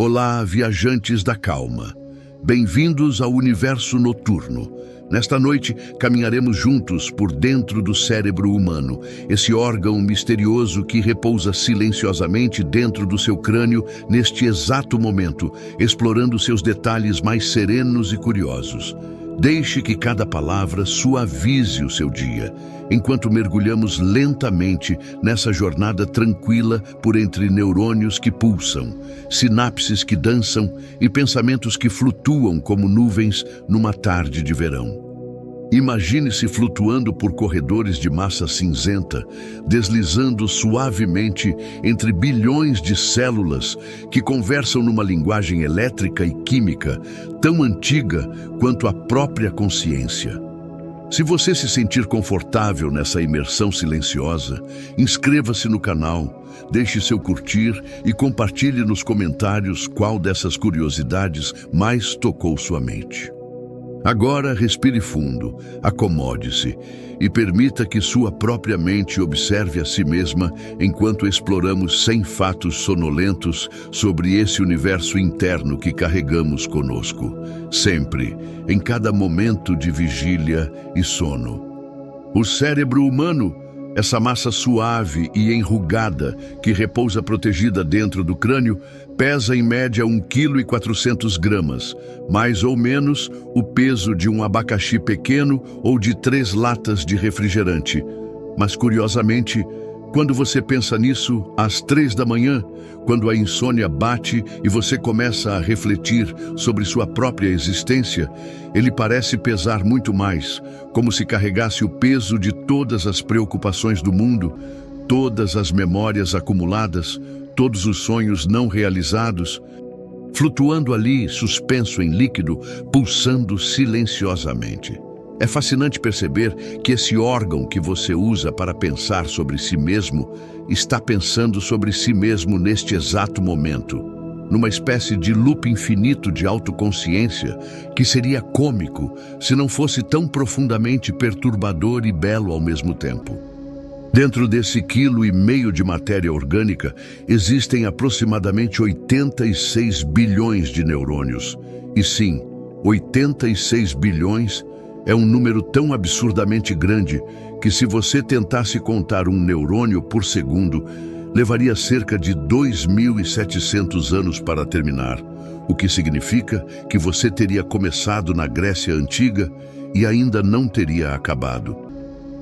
Olá, viajantes da calma. Bem-vindos ao universo noturno. Nesta noite, caminharemos juntos por dentro do cérebro humano, esse órgão misterioso que repousa silenciosamente dentro do seu crânio neste exato momento, explorando seus detalhes mais serenos e curiosos. Deixe que cada palavra suavize o seu dia, enquanto mergulhamos lentamente nessa jornada tranquila por entre neurônios que pulsam, sinapses que dançam e pensamentos que flutuam como nuvens numa tarde de verão. Imagine-se flutuando por corredores de massa cinzenta, deslizando suavemente entre bilhões de células que conversam numa linguagem elétrica e química tão antiga quanto a própria consciência. Se você se sentir confortável nessa imersão silenciosa, inscreva-se no canal, deixe seu curtir e compartilhe nos comentários qual dessas curiosidades mais tocou sua mente. Agora respire fundo, acomode-se e permita que sua própria mente observe a si mesma enquanto exploramos 100 fatos sonolentos sobre esse universo interno que carregamos conosco, sempre, em cada momento de vigília e sono. O cérebro humano, essa massa suave e enrugada que repousa protegida dentro do crânio, pesa em média 1,4 kg, mais ou menos o peso de um abacaxi pequeno ou de 3 latas de refrigerante. Mas, curiosamente, quando você pensa nisso às 3 da manhã, quando a insônia bate e você começa a refletir sobre sua própria existência, ele parece pesar muito mais, como se carregasse o peso de todas as preocupações do mundo, todas as memórias acumuladas, todos os sonhos não realizados, flutuando ali, suspenso em líquido, pulsando silenciosamente. É fascinante perceber que esse órgão que você usa para pensar sobre si mesmo está pensando sobre si mesmo neste exato momento, numa espécie de loop infinito de autoconsciência que seria cômico se não fosse tão profundamente perturbador e belo ao mesmo tempo. Dentro desse 1,5 kg de matéria orgânica existem aproximadamente 86 bilhões de neurônios. E sim, 86 bilhões é um número tão absurdamente grande que, se você tentasse contar um neurônio por segundo, levaria cerca de 2.700 anos para terminar, o que significa que você teria começado na Grécia Antiga e ainda não teria acabado.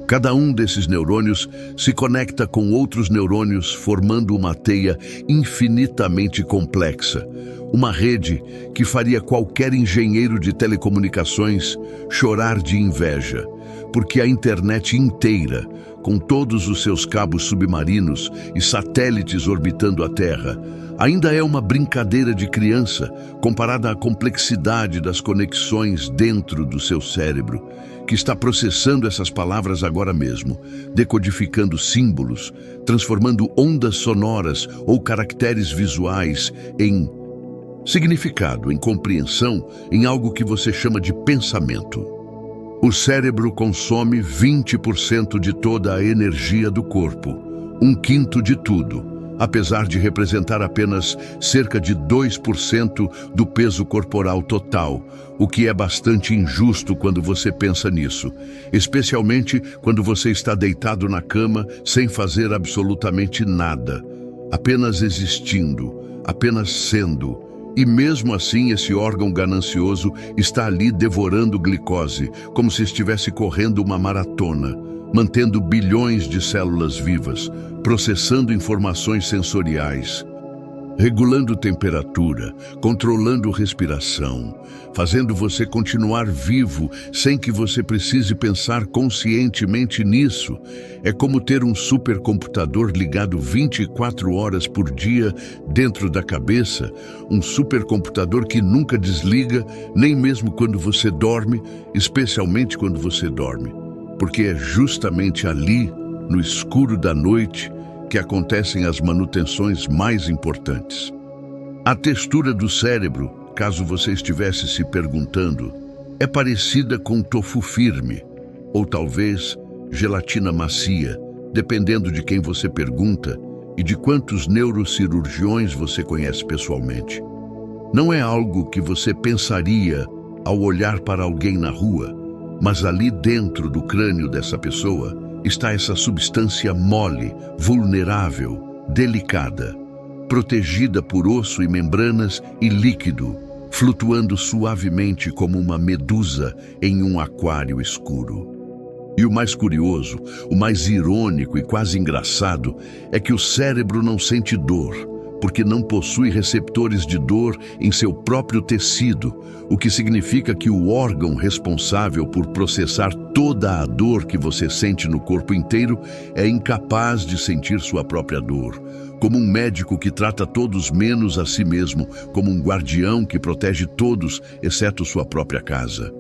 Cada um desses neurônios se conecta com outros neurônios, formando uma teia infinitamente complexa, uma rede que faria qualquer engenheiro de telecomunicações chorar de inveja, porque a internet inteira, com todos os seus cabos submarinos e satélites orbitando a Terra, ainda é uma brincadeira de criança comparada à complexidade das conexões dentro do seu cérebro, que está processando essas palavras agora mesmo, decodificando símbolos, transformando ondas sonoras ou caracteres visuais em significado, em compreensão, em algo que você chama de pensamento. O cérebro consome 20% de toda a energia do corpo, 1/5 de tudo, apesar de representar apenas cerca de 2% do peso corporal total, o que é bastante injusto quando você pensa nisso, especialmente quando você está deitado na cama sem fazer absolutamente nada, apenas existindo, apenas sendo. E mesmo assim esse órgão ganancioso está ali devorando glicose, como se estivesse correndo uma maratona, mantendo bilhões de células vivas, processando informações sensoriais, regulando temperatura, controlando respiração, fazendo você continuar vivo sem que você precise pensar conscientemente nisso. É como ter um supercomputador ligado 24 horas por dia dentro da cabeça, um supercomputador que nunca desliga, nem mesmo quando você dorme, especialmente quando você dorme, porque é justamente ali, no escuro da noite, que acontecem as manutenções mais importantes. A textura do cérebro, caso você estivesse se perguntando, é parecida com tofu firme, ou talvez gelatina macia, dependendo de quem você pergunta e de quantos neurocirurgiões você conhece pessoalmente. Não é algo que você pensaria ao olhar para alguém na rua, mas ali dentro do crânio dessa pessoa está essa substância mole, vulnerável, delicada, protegida por osso e membranas e líquido, flutuando suavemente como uma medusa em um aquário escuro. E o mais curioso, o mais irônico e quase engraçado é que o cérebro não sente dor, porque não possui receptores de dor em seu próprio tecido, o que significa que o órgão responsável por processar toda a dor que você sente no corpo inteiro é incapaz de sentir sua própria dor, como um médico que trata todos menos a si mesmo, como um guardião que protege todos, exceto sua própria casa.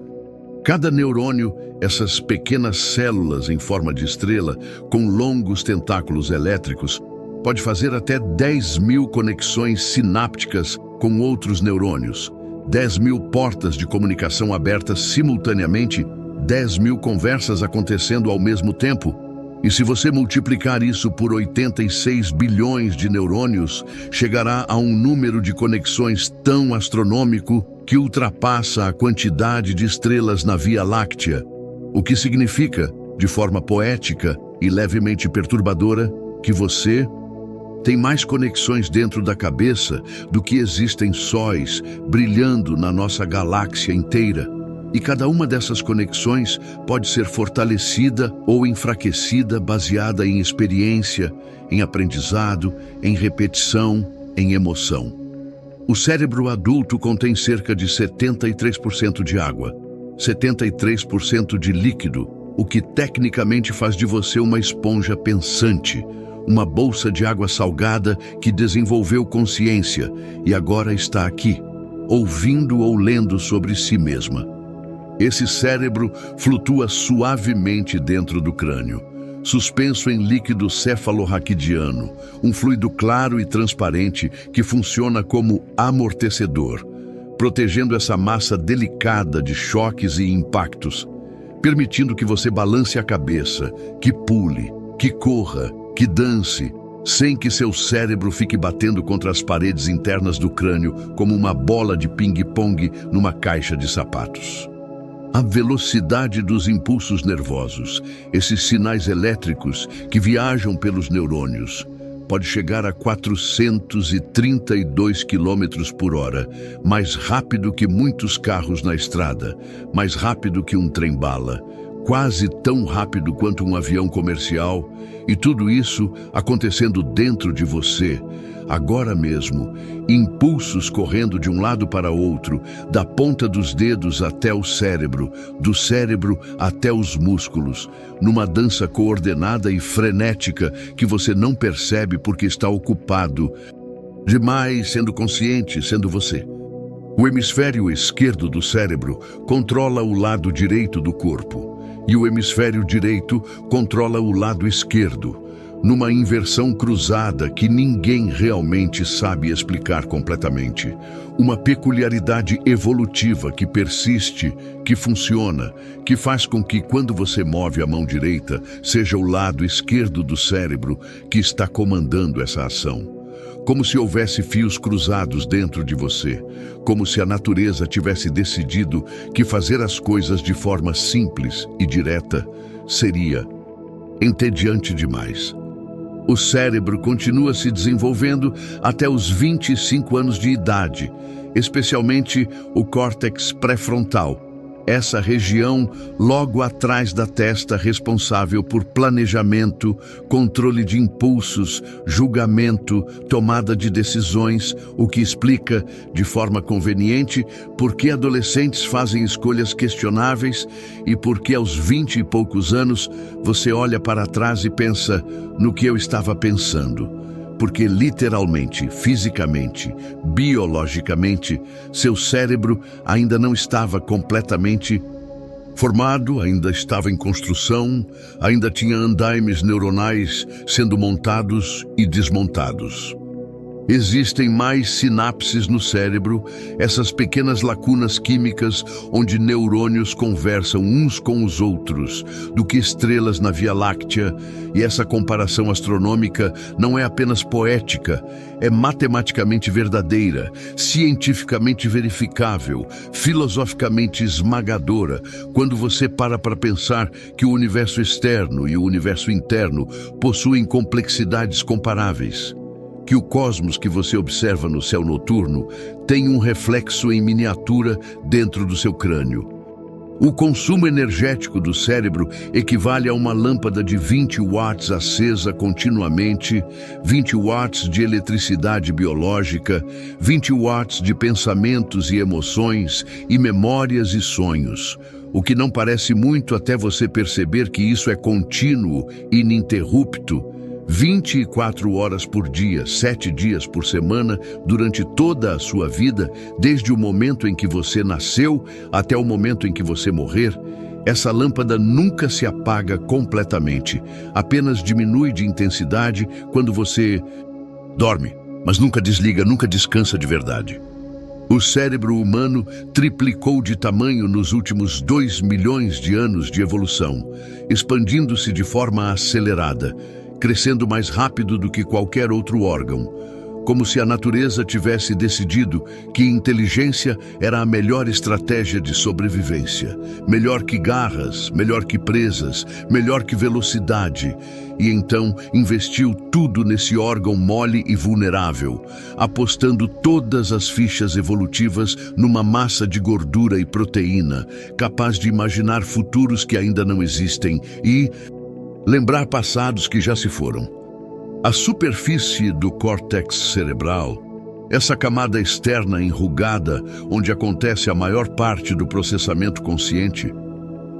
Cada neurônio, essas pequenas células em forma de estrela, com longos tentáculos elétricos, pode fazer até 10.000 conexões sinápticas com outros neurônios, 10.000 portas de comunicação abertas simultaneamente, 10.000 conversas acontecendo ao mesmo tempo. E se você multiplicar isso por 86 bilhões de neurônios, chegará a um número de conexões tão astronômico que ultrapassa a quantidade de estrelas na Via Láctea, o que significa, de forma poética e levemente perturbadora, que você tem mais conexões dentro da cabeça do que existem sóis brilhando na nossa galáxia inteira. E cada uma dessas conexões pode ser fortalecida ou enfraquecida baseada em experiência, em aprendizado, em repetição, em emoção. O cérebro adulto contém cerca de 73% de água, 73% de líquido, o que tecnicamente faz de você uma esponja pensante, uma bolsa de água salgada que desenvolveu consciência e agora está aqui, ouvindo ou lendo sobre si mesma. Esse cérebro flutua suavemente dentro do crânio, suspenso em líquido cefalorraquidiano, um fluido claro e transparente que funciona como amortecedor, protegendo essa massa delicada de choques e impactos, permitindo que você balance a cabeça, que pule, que corra, que dance, sem que seu cérebro fique batendo contra as paredes internas do crânio como uma bola de ping-pong numa caixa de sapatos. A velocidade dos impulsos nervosos, esses sinais elétricos que viajam pelos neurônios, pode chegar a 432 km por hora, mais rápido que muitos carros na estrada, mais rápido que um trem-bala, quase tão rápido quanto um avião comercial, e tudo isso acontecendo dentro de você, agora mesmo, impulsos correndo de um lado para outro, da ponta dos dedos até o cérebro, do cérebro até os músculos, numa dança coordenada e frenética que você não percebe porque está ocupado demais sendo consciente, sendo você. O hemisfério esquerdo do cérebro controla o lado direito do corpo, e o hemisfério direito controla o lado esquerdo, numa inversão cruzada que ninguém realmente sabe explicar completamente. Uma peculiaridade evolutiva que persiste, que funciona, que faz com que quando você move a mão direita, seja o lado esquerdo do cérebro que está comandando essa ação. Como se houvesse fios cruzados dentro de você, como se a natureza tivesse decidido que fazer as coisas de forma simples e direta seria entediante demais. O cérebro continua se desenvolvendo até os 25 anos de idade, especialmente o córtex pré-frontal, essa região logo atrás da testa responsável por planejamento, controle de impulsos, julgamento, tomada de decisões, o que explica, de forma conveniente, por que adolescentes fazem escolhas questionáveis e por que aos 20 e poucos anos você olha para trás e pensa no que eu estava pensando. Porque literalmente, fisicamente, biologicamente, seu cérebro ainda não estava completamente formado, ainda estava em construção, ainda tinha andaimes neuronais sendo montados e desmontados. Existem mais sinapses no cérebro, essas pequenas lacunas químicas onde neurônios conversam uns com os outros, do que estrelas na Via Láctea, e essa comparação astronômica não é apenas poética, é matematicamente verdadeira, cientificamente verificável, filosoficamente esmagadora, quando você para pensar que o universo externo e o universo interno possuem complexidades comparáveis. Que o cosmos que você observa no céu noturno tem um reflexo em miniatura dentro do seu crânio. O consumo energético do cérebro equivale a uma lâmpada de 20 watts acesa continuamente, 20 watts de eletricidade biológica, 20 watts de pensamentos e emoções e memórias e sonhos. O que não parece muito até você perceber que isso é contínuo, ininterrupto, 24 horas por dia, 7 dias por semana, durante toda a sua vida, desde o momento em que você nasceu até o momento em que você morrer. Essa lâmpada nunca se apaga completamente, apenas diminui de intensidade quando você dorme, mas nunca desliga, nunca descansa de verdade. O cérebro humano triplicou de tamanho nos últimos 2 milhões de anos de evolução, expandindo-se de forma acelerada, crescendo mais rápido do que qualquer outro órgão, como se a natureza tivesse decidido que inteligência era a melhor estratégia de sobrevivência, melhor que garras, melhor que presas, melhor que velocidade, e então investiu tudo nesse órgão mole e vulnerável, apostando todas as fichas evolutivas numa massa de gordura e proteína, capaz de imaginar futuros que ainda não existem e lembrar passados que já se foram. A superfície do córtex cerebral, essa camada externa enrugada onde acontece a maior parte do processamento consciente,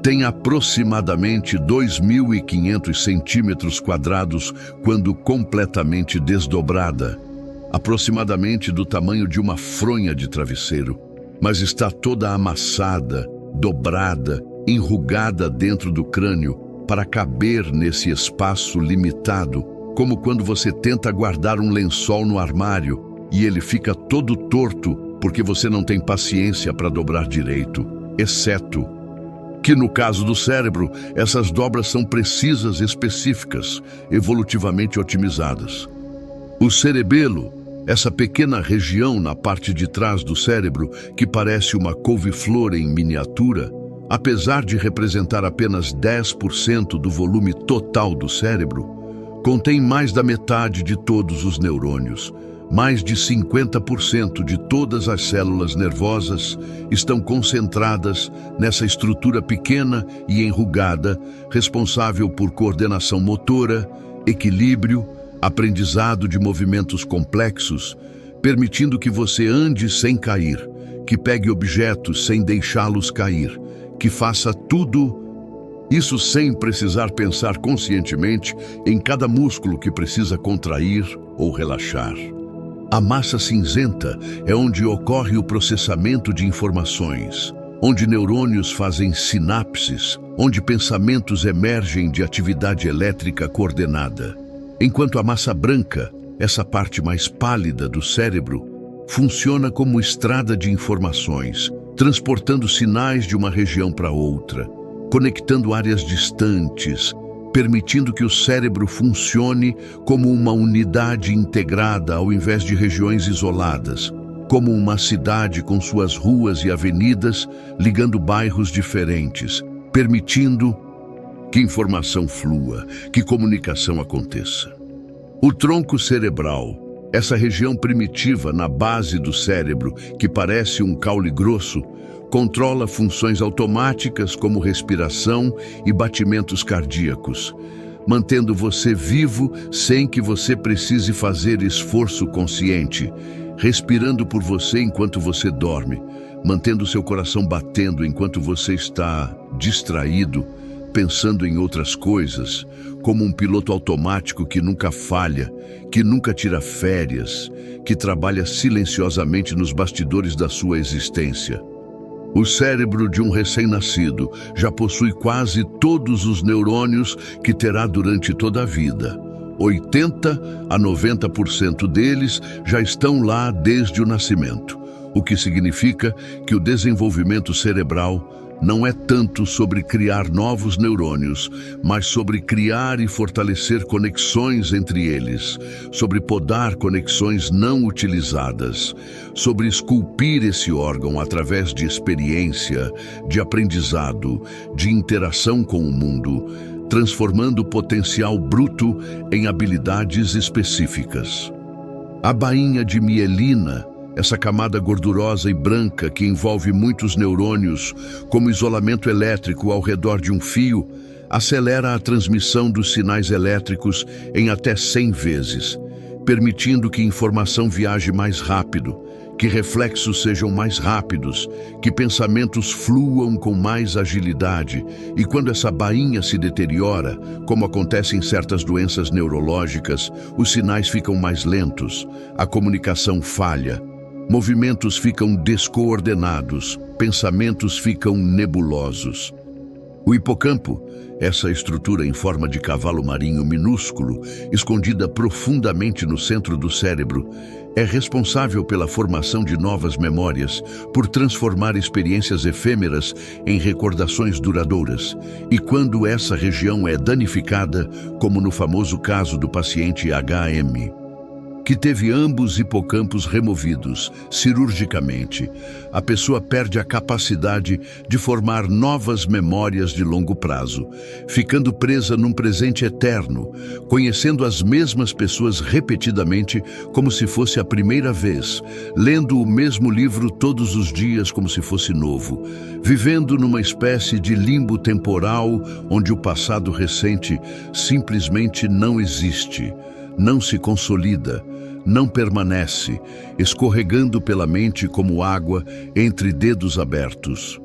tem aproximadamente 2.500 centímetros quadrados quando completamente desdobrada, aproximadamente do tamanho de uma fronha de travesseiro, mas está toda amassada, dobrada, enrugada dentro do crânio, para caber nesse espaço limitado, como quando você tenta guardar um lençol no armário e ele fica todo torto porque você não tem paciência para dobrar direito, exceto que no caso do cérebro, essas dobras são precisas, específicas, evolutivamente otimizadas. O cerebelo, essa pequena região na parte de trás do cérebro que parece uma couve-flor em miniatura, apesar de representar apenas 10% do volume total do cérebro, contém mais da metade de todos os neurônios. Mais de 50% de todas as células nervosas estão concentradas nessa estrutura pequena e enrugada, responsável por coordenação motora, equilíbrio, aprendizado de movimentos complexos, permitindo que você ande sem cair, que pegue objetos sem deixá-los cair, que faça tudo isso sem precisar pensar conscientemente em cada músculo que precisa contrair ou relaxar. A massa cinzenta é onde ocorre o processamento de informações, onde neurônios fazem sinapses, onde pensamentos emergem de atividade elétrica coordenada. Enquanto a massa branca, essa parte mais pálida do cérebro, funciona como estrada de informações, transportando sinais de uma região para outra, conectando áreas distantes, permitindo que o cérebro funcione como uma unidade integrada ao invés de regiões isoladas, como uma cidade com suas ruas e avenidas ligando bairros diferentes, permitindo que informação flua, que comunicação aconteça. O tronco cerebral, essa região primitiva na base do cérebro, que parece um caule grosso, controla funções automáticas como respiração e batimentos cardíacos, mantendo você vivo sem que você precise fazer esforço consciente, respirando por você enquanto você dorme, mantendo seu coração batendo enquanto você está distraído, pensando em outras coisas, como um piloto automático que nunca falha, que nunca tira férias, que trabalha silenciosamente nos bastidores da sua existência. O cérebro de um recém-nascido já possui quase todos os neurônios que terá durante toda a vida. 80 a 90% deles já estão lá desde o nascimento, o que significa que o desenvolvimento cerebral não é tanto sobre criar novos neurônios, mas sobre criar e fortalecer conexões entre eles, sobre podar conexões não utilizadas, sobre esculpir esse órgão através de experiência, de aprendizado, de interação com o mundo, transformando o potencial bruto em habilidades específicas. A bainha de mielina, essa camada gordurosa e branca que envolve muitos neurônios, como isolamento elétrico ao redor de um fio, acelera a transmissão dos sinais elétricos em até 100 vezes, permitindo que informação viaje mais rápido, que reflexos sejam mais rápidos, que pensamentos fluam com mais agilidade. E quando essa bainha se deteriora, como acontece em certas doenças neurológicas, os sinais ficam mais lentos, a comunicação falha, movimentos ficam descoordenados, pensamentos ficam nebulosos. O hipocampo, essa estrutura em forma de cavalo marinho minúsculo, escondida profundamente no centro do cérebro, é responsável pela formação de novas memórias, por transformar experiências efêmeras em recordações duradouras. E quando essa região é danificada, como no famoso caso do paciente HM, que teve ambos hipocampos removidos cirurgicamente, a pessoa perde a capacidade de formar novas memórias de longo prazo, ficando presa num presente eterno, conhecendo as mesmas pessoas repetidamente como se fosse a primeira vez, lendo o mesmo livro todos os dias como se fosse novo, vivendo numa espécie de limbo temporal onde o passado recente simplesmente não existe, não se consolida, não permanece, escorregando pela mente como água entre dedos abertos.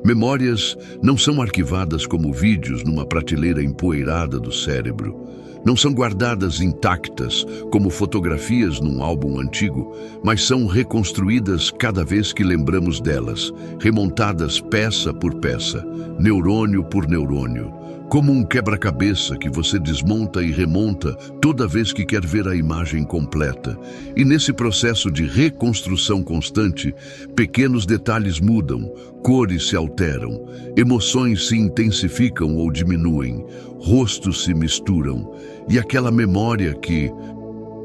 Memórias não são arquivadas como vídeos numa prateleira empoeirada do cérebro. Não são guardadas intactas como fotografias num álbum antigo, mas são reconstruídas cada vez que lembramos delas, remontadas peça por peça, neurônio por neurônio, como um quebra-cabeça que você desmonta e remonta toda vez que quer ver a imagem completa. E nesse processo de reconstrução constante, pequenos detalhes mudam, cores se alteram, emoções se intensificam ou diminuem, rostos se misturam, e aquela memória que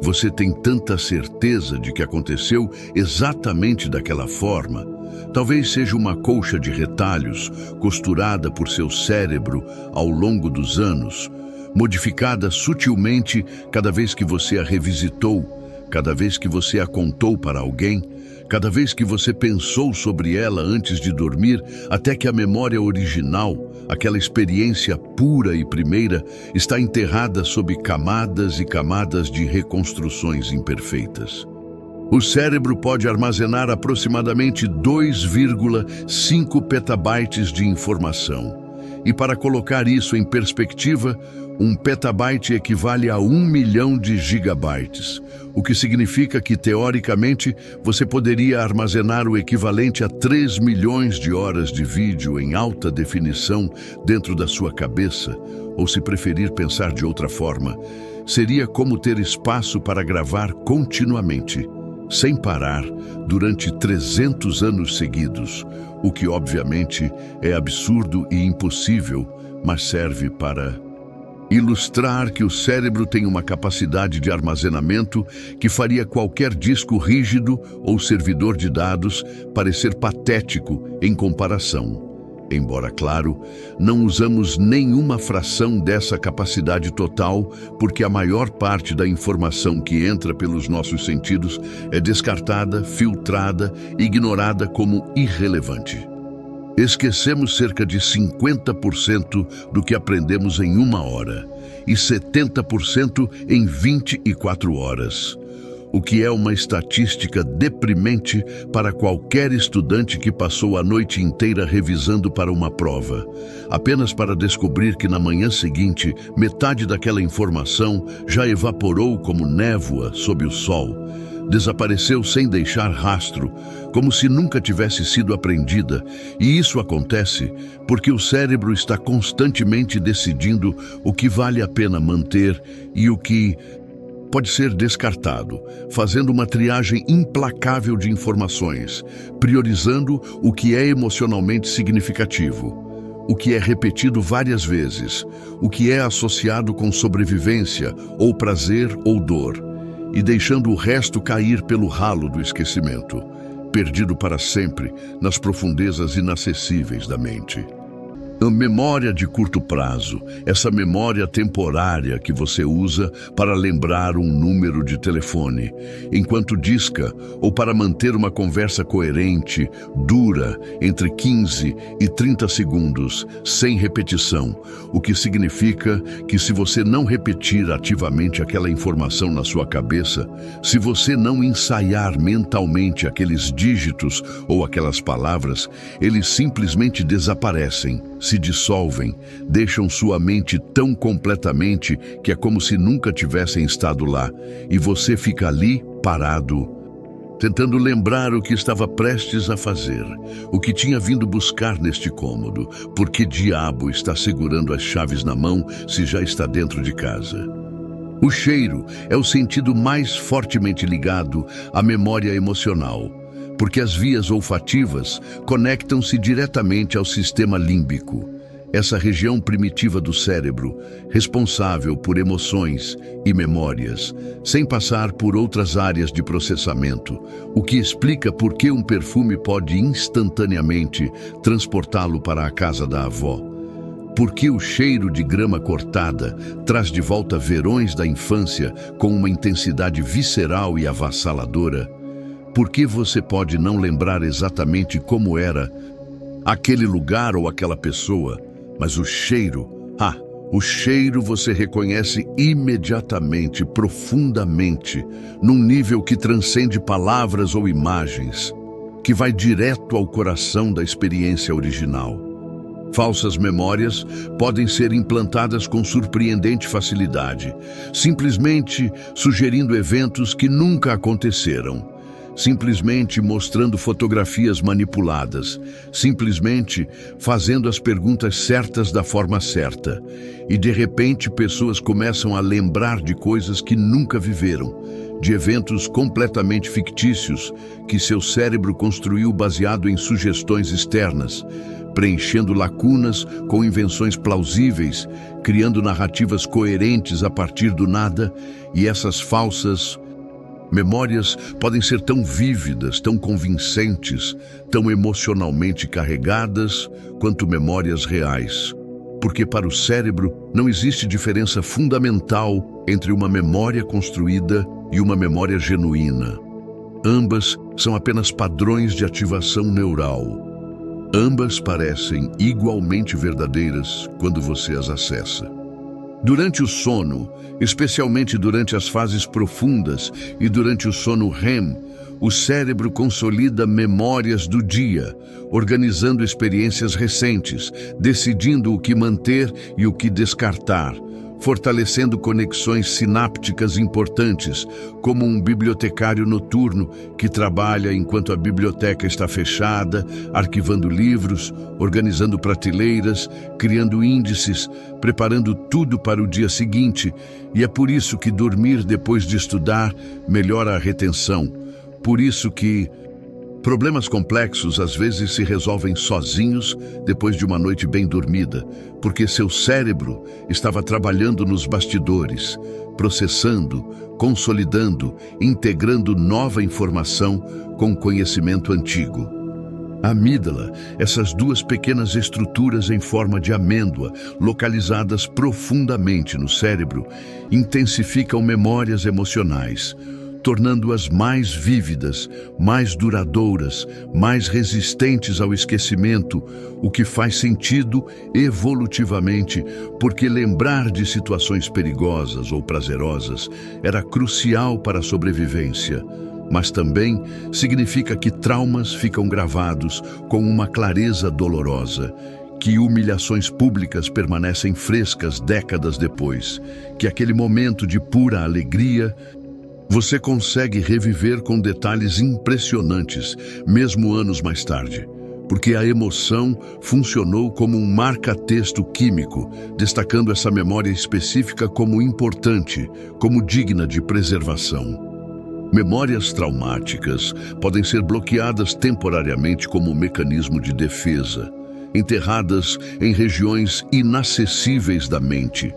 você tem tanta certeza de que aconteceu exatamente daquela forma, talvez seja uma colcha de retalhos costurada por seu cérebro ao longo dos anos, modificada sutilmente cada vez que você a revisitou, cada vez que você a contou para alguém, cada vez que você pensou sobre ela antes de dormir, até que a memória original, aquela experiência pura e primeira, está enterrada sob camadas e camadas de reconstruções imperfeitas. O cérebro pode armazenar aproximadamente 2,5 petabytes de informação. E para colocar isso em perspectiva, um petabyte equivale a 1 milhão de gigabytes, o que significa que, teoricamente, você poderia armazenar o equivalente a 3 milhões de horas de vídeo em alta definição dentro da sua cabeça, ou se preferir pensar de outra forma, seria como ter espaço para gravar continuamente, sem parar, durante 300 anos seguidos, o que obviamente é absurdo e impossível, mas serve para ilustrar que o cérebro tem uma capacidade de armazenamento que faria qualquer disco rígido ou servidor de dados parecer patético em comparação. Embora, claro, não usamos nenhuma fração dessa capacidade total, porque a maior parte da informação que entra pelos nossos sentidos é descartada, filtrada, ignorada como irrelevante. Esquecemos cerca de 50% do que aprendemos em 1 hora e 70% em 24 horas. O que é uma estatística deprimente para qualquer estudante que passou a noite inteira revisando para uma prova, apenas para descobrir que na manhã seguinte metade daquela informação já evaporou como névoa sob o sol. desapareceu sem deixar rastro, como se nunca tivesse sido aprendida, e isso acontece porque o cérebro está constantemente decidindo o que vale a pena manter e o que pode ser descartado, fazendo uma triagem implacável de informações, priorizando o que é emocionalmente significativo, o que é repetido várias vezes, o que é associado com sobrevivência, ou prazer ou dor, e deixando o resto cair pelo ralo do esquecimento, perdido para sempre nas profundezas inacessíveis da mente. A memória de curto prazo, essa memória temporária que você usa para lembrar um número de telefone, enquanto disca, ou para manter uma conversa coerente, dura, entre 15 e 30 segundos, sem repetição, o que significa que se você não repetir ativamente aquela informação na sua cabeça, se você não ensaiar mentalmente aqueles dígitos ou aquelas palavras, eles simplesmente desaparecem, se dissolvem, deixam sua mente tão completamente que é como se nunca tivessem estado lá, e você fica ali, parado, tentando lembrar o que estava prestes a fazer, o que tinha vindo buscar neste cômodo, por que diabo está segurando as chaves na mão se já está dentro de casa. O cheiro é o sentido mais fortemente ligado à memória emocional, porque as vias olfativas conectam-se diretamente ao sistema límbico, essa região primitiva do cérebro, responsável por emoções e memórias, sem passar por outras áreas de processamento, o que explica por que um perfume pode instantaneamente transportá-lo para a casa da avó. Por que o cheiro de grama cortada traz de volta verões da infância com uma intensidade visceral e avassaladora? Por que você pode não lembrar exatamente como era aquele lugar ou aquela pessoa, mas o cheiro, o cheiro você reconhece imediatamente, profundamente, num nível que transcende palavras ou imagens, que vai direto ao coração da experiência original. Falsas memórias podem ser implantadas com surpreendente facilidade, simplesmente sugerindo eventos que nunca aconteceram, simplesmente mostrando fotografias manipuladas, simplesmente fazendo as perguntas certas da forma certa. E de repente pessoas começam a lembrar de coisas que nunca viveram, de eventos completamente fictícios que seu cérebro construiu baseado em sugestões externas, preenchendo lacunas com invenções plausíveis, criando narrativas coerentes a partir do nada, e essas falsas memórias podem ser tão vívidas, tão convincentes, tão emocionalmente carregadas quanto memórias reais. Porque para o cérebro não existe diferença fundamental entre uma memória construída e uma memória genuína. Ambas são apenas padrões de ativação neural. Ambas parecem igualmente verdadeiras quando você as acessa. Durante o sono, especialmente durante as fases profundas e durante o sono REM, o cérebro consolida memórias do dia, organizando experiências recentes, decidindo o que manter e o que descartar, fortalecendo conexões sinápticas importantes, como um bibliotecário noturno que trabalha enquanto a biblioteca está fechada, arquivando livros, organizando prateleiras, criando índices, preparando tudo para o dia seguinte, e é por isso que dormir depois de estudar melhora a retenção. Por isso que problemas complexos às vezes se resolvem sozinhos depois de uma noite bem dormida, porque seu cérebro estava trabalhando nos bastidores, processando, consolidando, integrando nova informação com conhecimento antigo. A amígdala, essas duas pequenas estruturas em forma de amêndoa, localizadas profundamente no cérebro, intensificam memórias emocionais, tornando-as mais vívidas, mais duradouras, mais resistentes ao esquecimento, o que faz sentido evolutivamente, porque lembrar de situações perigosas ou prazerosas era crucial para a sobrevivência. Mas também significa que traumas ficam gravados com uma clareza dolorosa, que humilhações públicas permanecem frescas décadas depois, que aquele momento de pura alegria Você consegue reviver com detalhes impressionantes, mesmo anos mais tarde, porque a emoção funcionou como um marca-texto químico, destacando essa memória específica como importante, como digna de preservação. Memórias traumáticas podem ser bloqueadas temporariamente como um mecanismo de defesa, enterradas em regiões inacessíveis da mente,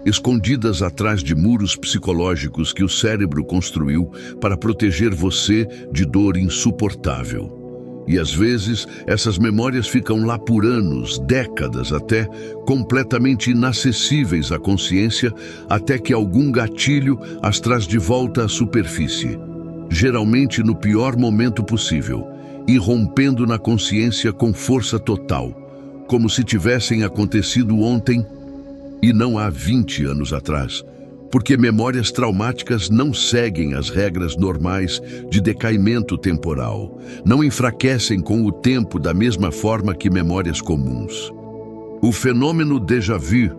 escondidas atrás de muros psicológicos que o cérebro construiu para proteger você de dor insuportável. E às vezes, essas memórias ficam lá por anos, décadas até, completamente inacessíveis à consciência, até que algum gatilho as traz de volta à superfície, geralmente no pior momento possível, irrompendo na consciência com força total, como se tivessem acontecido ontem e não há 20 anos atrás, porque memórias traumáticas não seguem as regras normais de decaimento temporal, não enfraquecem com o tempo da mesma forma que memórias comuns. O fenômeno déjà vu,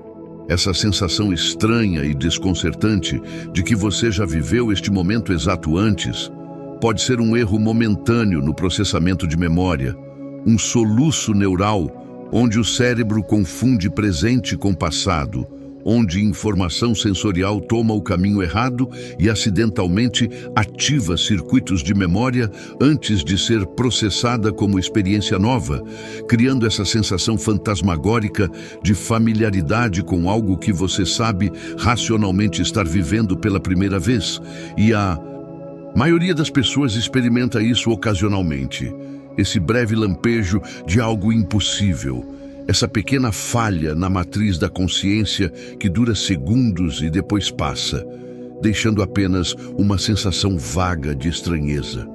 essa sensação estranha e desconcertante de que você já viveu este momento exato antes, pode ser um erro momentâneo no processamento de memória, um soluço neural onde o cérebro confunde presente com passado, onde informação sensorial toma o caminho errado e acidentalmente ativa circuitos de memória antes de ser processada como experiência nova, criando essa sensação fantasmagórica de familiaridade com algo que você sabe racionalmente estar vivendo pela primeira vez. E a maioria das pessoas experimenta isso ocasionalmente, esse breve lampejo de algo impossível. Essa pequena falha na matriz da consciência que dura segundos e depois passa, deixando apenas uma sensação vaga de estranheza.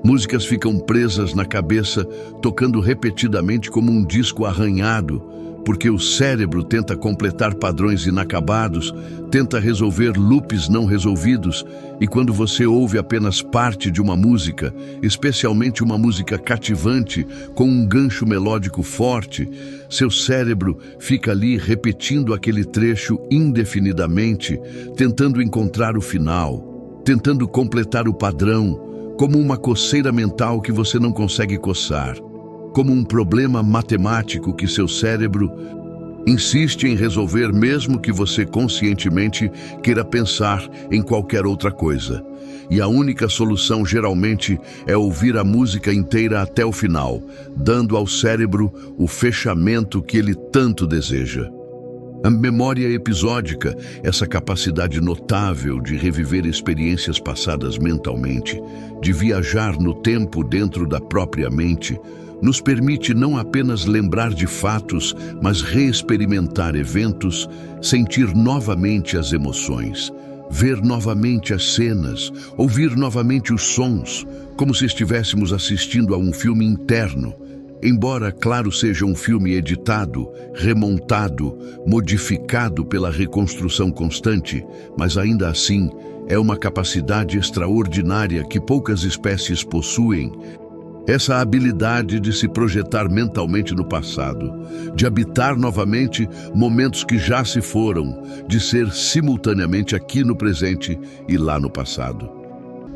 Músicas ficam presas na cabeça, tocando repetidamente como um disco arranhado, porque o cérebro tenta completar padrões inacabados, tenta resolver loops não resolvidos, e quando você ouve apenas parte de uma música, especialmente uma música cativante, com um gancho melódico forte, seu cérebro fica ali repetindo aquele trecho indefinidamente, tentando encontrar o final, tentando completar o padrão, como uma coceira mental que você não consegue coçar, como um problema matemático que seu cérebro insiste em resolver mesmo que você conscientemente queira pensar em qualquer outra coisa. E a única solução geralmente é ouvir a música inteira até o final, dando ao cérebro o fechamento que ele tanto deseja. A memória episódica, essa capacidade notável de reviver experiências passadas mentalmente, de viajar no tempo dentro da própria mente, nos permite não apenas lembrar de fatos, mas reexperimentar eventos, sentir novamente as emoções, ver novamente as cenas, ouvir novamente os sons, como se estivéssemos assistindo a um filme interno. Embora, claro, seja um filme editado, remontado, modificado pela reconstrução constante, mas ainda assim é uma capacidade extraordinária que poucas espécies possuem. Essa habilidade de se projetar mentalmente no passado, de habitar novamente momentos que já se foram, de ser simultaneamente aqui no presente e lá no passado.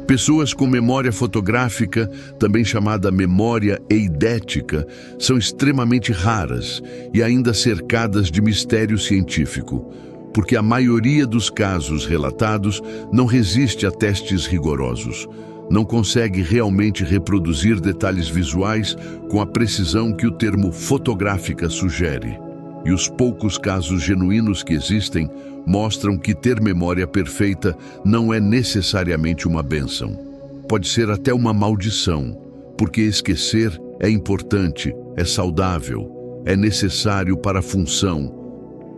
Pessoas com memória fotográfica, também chamada memória eidética, são extremamente raras e ainda cercadas de mistério científico, porque a maioria dos casos relatados não resiste a testes rigorosos. Não consegue realmente reproduzir detalhes visuais com a precisão que o termo fotográfica sugere. E os poucos casos genuínos que existem mostram que ter memória perfeita não é necessariamente uma bênção. Pode ser até uma maldição, porque esquecer é importante, é saudável, é necessário para a função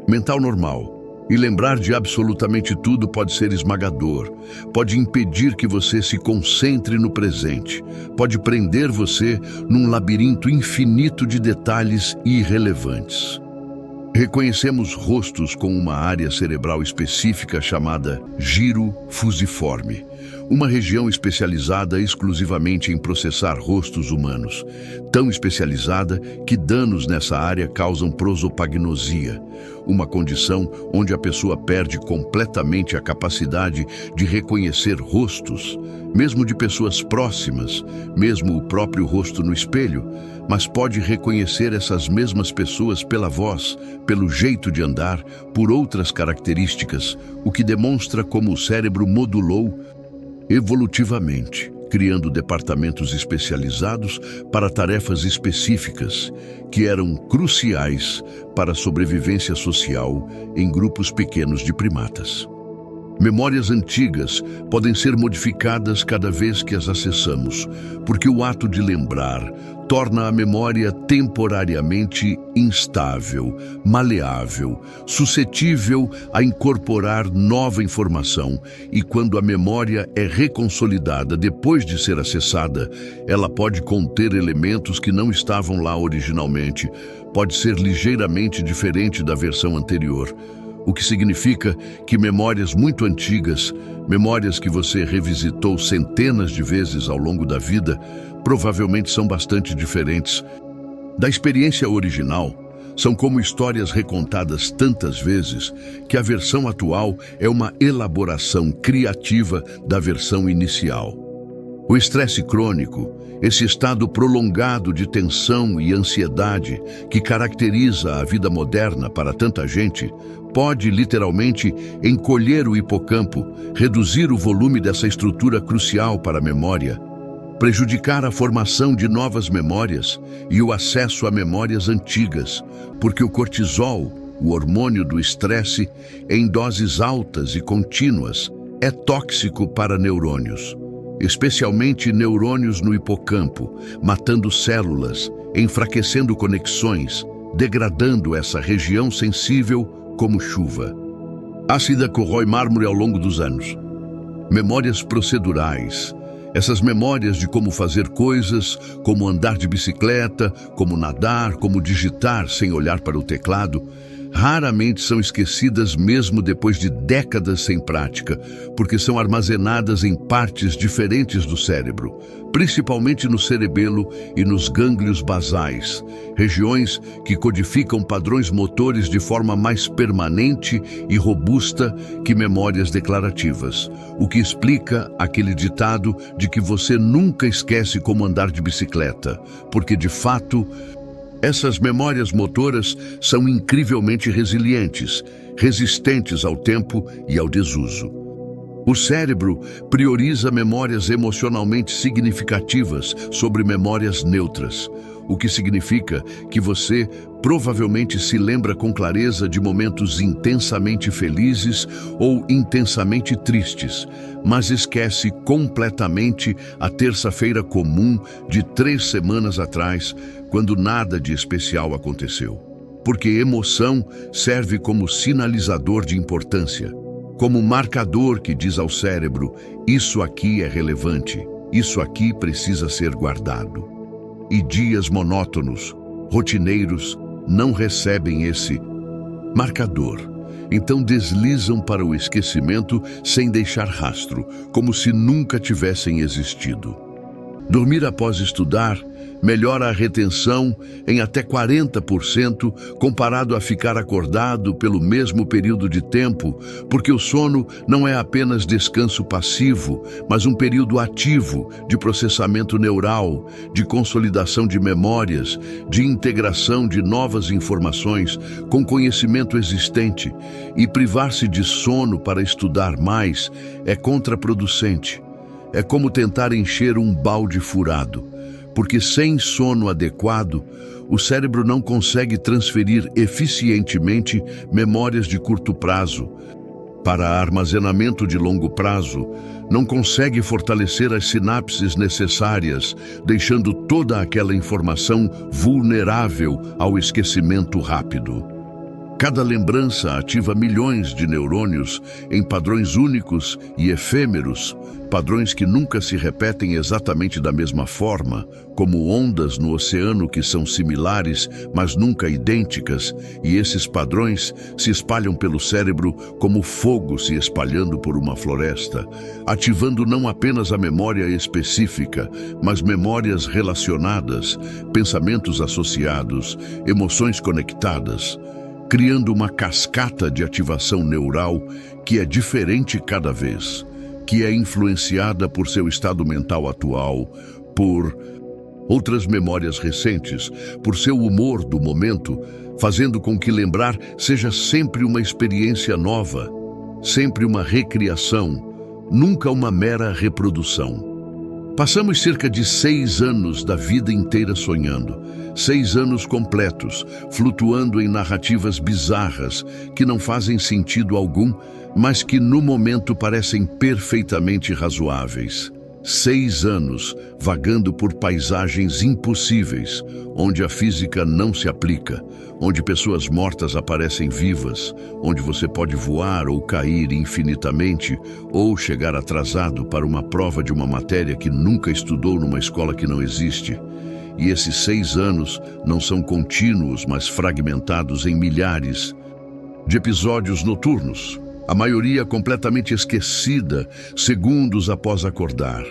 mental normal. E lembrar de absolutamente tudo pode ser esmagador, pode impedir que você se concentre no presente, pode prender você num labirinto infinito de detalhes irrelevantes. Reconhecemos rostos com uma área cerebral específica chamada giro fusiforme, uma região especializada exclusivamente em processar rostos humanos, tão especializada que danos nessa área causam prosopagnosia, uma condição onde a pessoa perde completamente a capacidade de reconhecer rostos, mesmo de pessoas próximas, mesmo o próprio rosto no espelho, mas pode reconhecer essas mesmas pessoas pela voz, pelo jeito de andar, por outras características, o que demonstra como o cérebro modulou evolutivamente, criando departamentos especializados para tarefas específicas que eram cruciais para a sobrevivência social em grupos pequenos de primatas. Memórias antigas podem ser modificadas cada vez que as acessamos, porque o ato de lembrar torna a memória temporariamente instável, maleável, suscetível a incorporar nova informação, e quando a memória é reconsolidada depois de ser acessada, ela pode conter elementos que não estavam lá originalmente, pode ser ligeiramente diferente da versão anterior. O que significa que memórias muito antigas, memórias que você revisitou centenas de vezes ao longo da vida, provavelmente são bastante diferentes da experiência original. São como histórias recontadas tantas vezes que a versão atual é uma elaboração criativa da versão inicial. O estresse crônico, esse estado prolongado de tensão e ansiedade que caracteriza a vida moderna para tanta gente, pode literalmente encolher o hipocampo, reduzir o volume dessa estrutura crucial para a memória, prejudicar a formação de novas memórias e o acesso a memórias antigas, porque o cortisol, o hormônio do estresse, em doses altas e contínuas, é tóxico para neurônios, especialmente neurônios no hipocampo, matando células, enfraquecendo conexões, degradando essa região sensível como chuva. Ácida corrói mármore ao longo dos anos. Memórias procedurais. Essas memórias de como fazer coisas, como andar de bicicleta, como nadar, como digitar sem olhar para o teclado, raramente são esquecidas mesmo depois de décadas sem prática, porque são armazenadas em partes diferentes do cérebro, principalmente no cerebelo e nos gânglios basais, regiões que codificam padrões motores de forma mais permanente e robusta que memórias declarativas, o que explica aquele ditado de que você nunca esquece como andar de bicicleta, porque de fato essas memórias motoras são incrivelmente resilientes, resistentes ao tempo e ao desuso. O cérebro prioriza memórias emocionalmente significativas sobre memórias neutras, o que significa que você provavelmente se lembra com clareza de momentos intensamente felizes ou intensamente tristes, mas esquece completamente a terça-feira comum de 3 semanas atrás, quando nada de especial aconteceu. Porque emoção serve como sinalizador de importância, como marcador que diz ao cérebro: isso aqui é relevante, isso aqui precisa ser guardado. E dias monótonos, rotineiros, não recebem esse marcador. Então deslizam para o esquecimento sem deixar rastro, como se nunca tivessem existido. Dormir após estudar melhora a retenção em até 40% comparado a ficar acordado pelo mesmo período de tempo, porque o sono não é apenas descanso passivo, mas um período ativo de processamento neural, de consolidação de memórias, de integração de novas informações com conhecimento existente, e privar-se de sono para estudar mais é contraproducente. É como tentar encher um balde furado, porque sem sono adequado, o cérebro não consegue transferir eficientemente memórias de curto prazo para armazenamento de longo prazo, não consegue fortalecer as sinapses necessárias, deixando toda aquela informação vulnerável ao esquecimento rápido. Cada lembrança ativa milhões de neurônios em padrões únicos e efêmeros, padrões que nunca se repetem exatamente da mesma forma, como ondas no oceano que são similares, mas nunca idênticas, e esses padrões se espalham pelo cérebro como fogo se espalhando por uma floresta, ativando não apenas a memória específica, mas memórias relacionadas, pensamentos associados, emoções conectadas, criando uma cascata de ativação neural que é diferente cada vez, que é influenciada por seu estado mental atual, por outras memórias recentes, por seu humor do momento, fazendo com que lembrar seja sempre uma experiência nova, sempre uma recriação, nunca uma mera reprodução. Passamos cerca de 6 anos da vida inteira sonhando, 6 anos completos, flutuando em narrativas bizarras que não fazem sentido algum, mas que no momento parecem perfeitamente razoáveis. 6 anos vagando por paisagens impossíveis, onde a física não se aplica, onde pessoas mortas aparecem vivas, onde você pode voar ou cair infinitamente, ou chegar atrasado para uma prova de uma matéria que nunca estudou numa escola que não existe. E esses 6 anos não são contínuos, mas fragmentados em milhares de episódios noturnos, a maioria completamente esquecida segundos após acordar,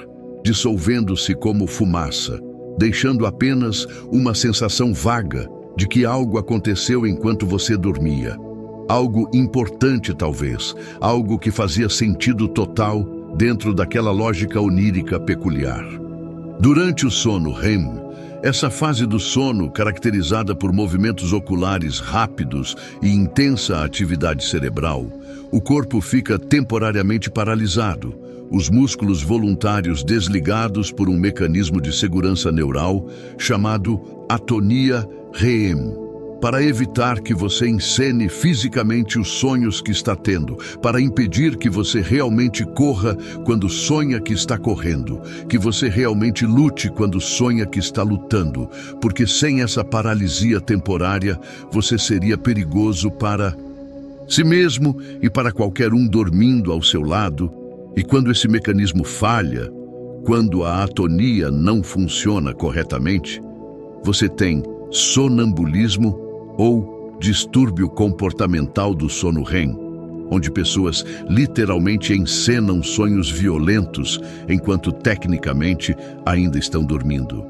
dissolvendo-se como fumaça, deixando apenas uma sensação vaga de que algo aconteceu enquanto você dormia. Algo importante talvez, algo que fazia sentido total dentro daquela lógica onírica peculiar. Durante o sono REM, essa fase do sono, caracterizada por movimentos oculares rápidos e intensa atividade cerebral, o corpo fica temporariamente paralisado, os músculos voluntários desligados por um mecanismo de segurança neural chamado atonia REM, para evitar que você encene fisicamente os sonhos que está tendo, para impedir que você realmente corra quando sonha que está correndo, que você realmente lute quando sonha que está lutando, porque sem essa paralisia temporária, você seria perigoso para si mesmo e para qualquer um dormindo ao seu lado. E quando esse mecanismo falha, quando a atonia não funciona corretamente, você tem sonambulismo ou distúrbio comportamental do sono REM, onde pessoas literalmente encenam sonhos violentos enquanto tecnicamente ainda estão dormindo.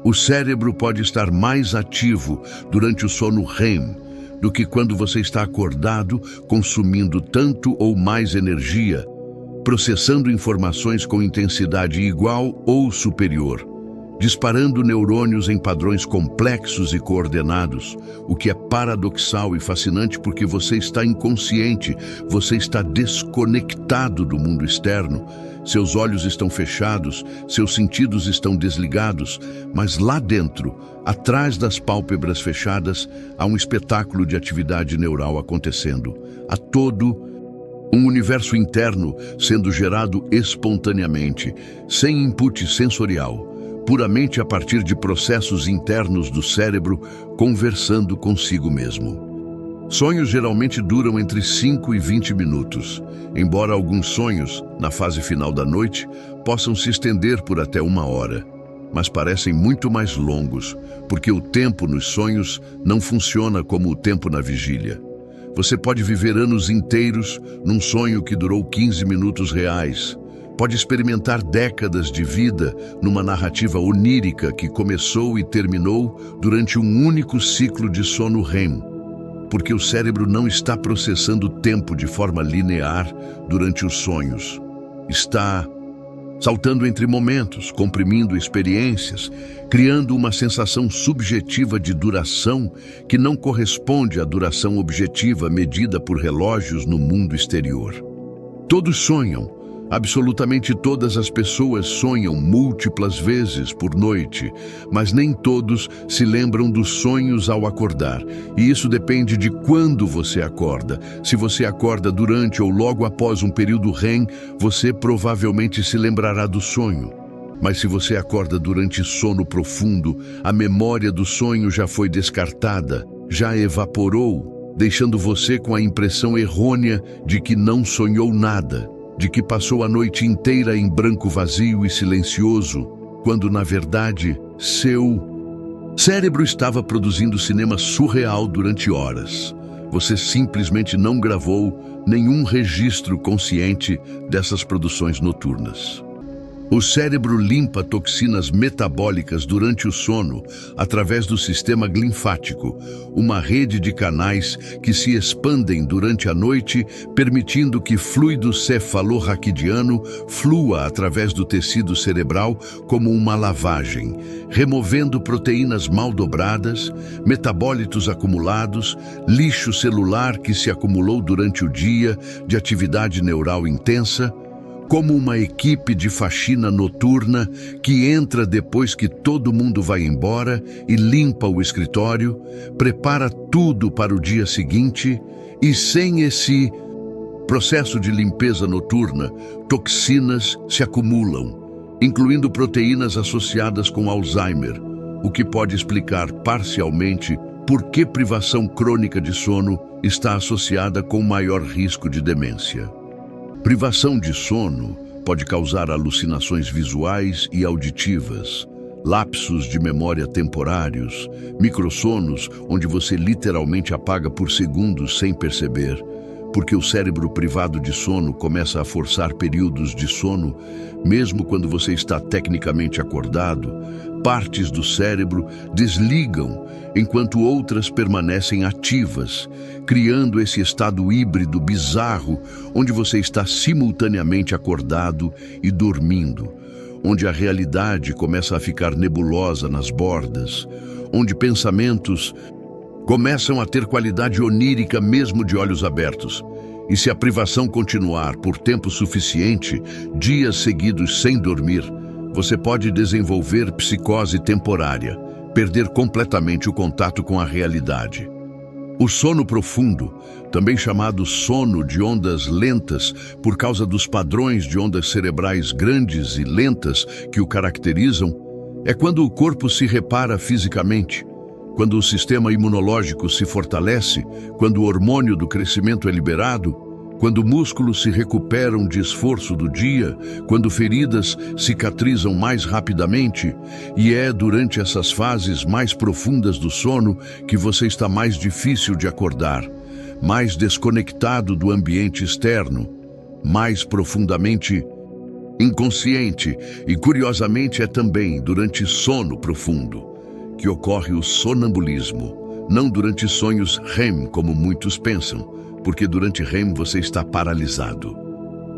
O cérebro pode estar mais ativo durante o sono REM do que quando você está acordado, consumindo tanto ou mais energia, processando informações com intensidade igual ou superior, disparando neurônios em padrões complexos e coordenados, o que é paradoxal e fascinante porque você está inconsciente, você está desconectado do mundo externo, seus olhos estão fechados, seus sentidos estão desligados, mas lá dentro, atrás das pálpebras fechadas, há um espetáculo de atividade neural acontecendo. Há todo um universo interno sendo gerado espontaneamente, sem input sensorial, puramente a partir de processos internos do cérebro conversando consigo mesmo. Sonhos geralmente duram entre 5 e 20 minutos, embora alguns sonhos, na fase final da noite, possam se estender por até 1 hora, mas parecem muito mais longos, porque o tempo nos sonhos não funciona como o tempo na vigília. Você pode viver anos inteiros num sonho que durou 15 minutos reais, pode experimentar décadas de vida numa narrativa onírica que começou e terminou durante um único ciclo de sono REM, porque o cérebro não está processando tempo de forma linear durante os sonhos. Está saltando entre momentos, comprimindo experiências, criando uma sensação subjetiva de duração que não corresponde à duração objetiva medida por relógios no mundo exterior. Todos sonham. Absolutamente todas as pessoas sonham múltiplas vezes por noite, mas nem todos se lembram dos sonhos ao acordar. E isso depende de quando você acorda. Se você acorda durante ou logo após um período REM, você provavelmente se lembrará do sonho. Mas se você acorda durante sono profundo, a memória do sonho já foi descartada, já evaporou. deixando você com a impressão errônea de que não sonhou nada, de que passou a noite inteira em branco vazio e silencioso, quando, na verdade, seu cérebro estava produzindo cinema surreal durante horas. Você simplesmente não gravou nenhum registro consciente dessas produções noturnas. O cérebro limpa toxinas metabólicas durante o sono através do sistema linfático, uma rede de canais que se expandem durante a noite, permitindo que fluido cefalorraquidiano flua através do tecido cerebral como uma lavagem, removendo proteínas mal dobradas, metabólitos acumulados, lixo celular que se acumulou durante o dia de atividade neural intensa, como uma equipe de faxina noturna que entra depois que todo mundo vai embora e limpa o escritório, prepara tudo para o dia seguinte, e sem esse processo de limpeza noturna, toxinas se acumulam, incluindo proteínas associadas com Alzheimer, o que pode explicar parcialmente por que privação crônica de sono está associada com maior risco de demência. Privação de sono pode causar alucinações visuais e auditivas, lapsos de memória temporários, microssonos onde você literalmente apaga por segundos sem perceber, porque o cérebro privado de sono começa a forçar períodos de sono, mesmo quando você está tecnicamente acordado. Partes do cérebro desligam, enquanto outras permanecem ativas, criando esse estado híbrido bizarro, onde você está simultaneamente acordado e dormindo, onde a realidade começa a ficar nebulosa nas bordas, onde pensamentos começam a ter qualidade onírica mesmo de olhos abertos. E se a privação continuar por tempo suficiente, dias seguidos sem dormir, você pode desenvolver psicose temporária, perder completamente o contato com a realidade. O sono profundo, também chamado sono de ondas lentas por causa dos padrões de ondas cerebrais grandes e lentas que o caracterizam, é quando o corpo se repara fisicamente, quando o sistema imunológico se fortalece, quando o hormônio do crescimento é liberado, quando músculos se recuperam de esforço do dia, quando feridas cicatrizam mais rapidamente, e é durante essas fases mais profundas do sono que você está mais difícil de acordar, mais desconectado do ambiente externo, mais profundamente inconsciente, e curiosamente é também durante sono profundo que ocorre o sonambulismo, não durante sonhos REM, como muitos pensam, porque durante REM você está paralisado.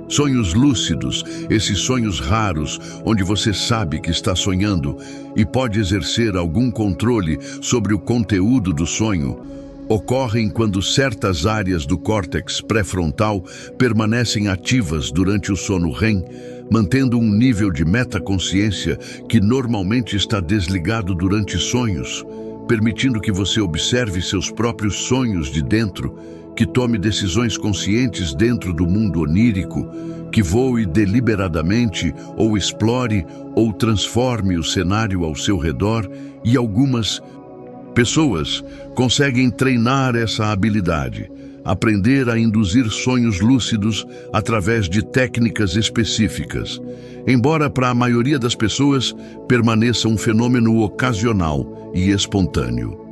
Sonhos lúcidos, esses sonhos raros, onde você sabe que está sonhando e pode exercer algum controle sobre o conteúdo do sonho, ocorrem quando certas áreas do córtex pré-frontal permanecem ativas durante o sono REM, mantendo um nível de metaconsciência que normalmente está desligado durante sonhos, permitindo que você observe seus próprios sonhos de dentro, que tome decisões conscientes dentro do mundo onírico, que voe deliberadamente ou explore ou transforme o cenário ao seu redor, e algumas pessoas conseguem treinar essa habilidade, aprender a induzir sonhos lúcidos através de técnicas específicas, embora para a maioria das pessoas permaneça um fenômeno ocasional e espontâneo.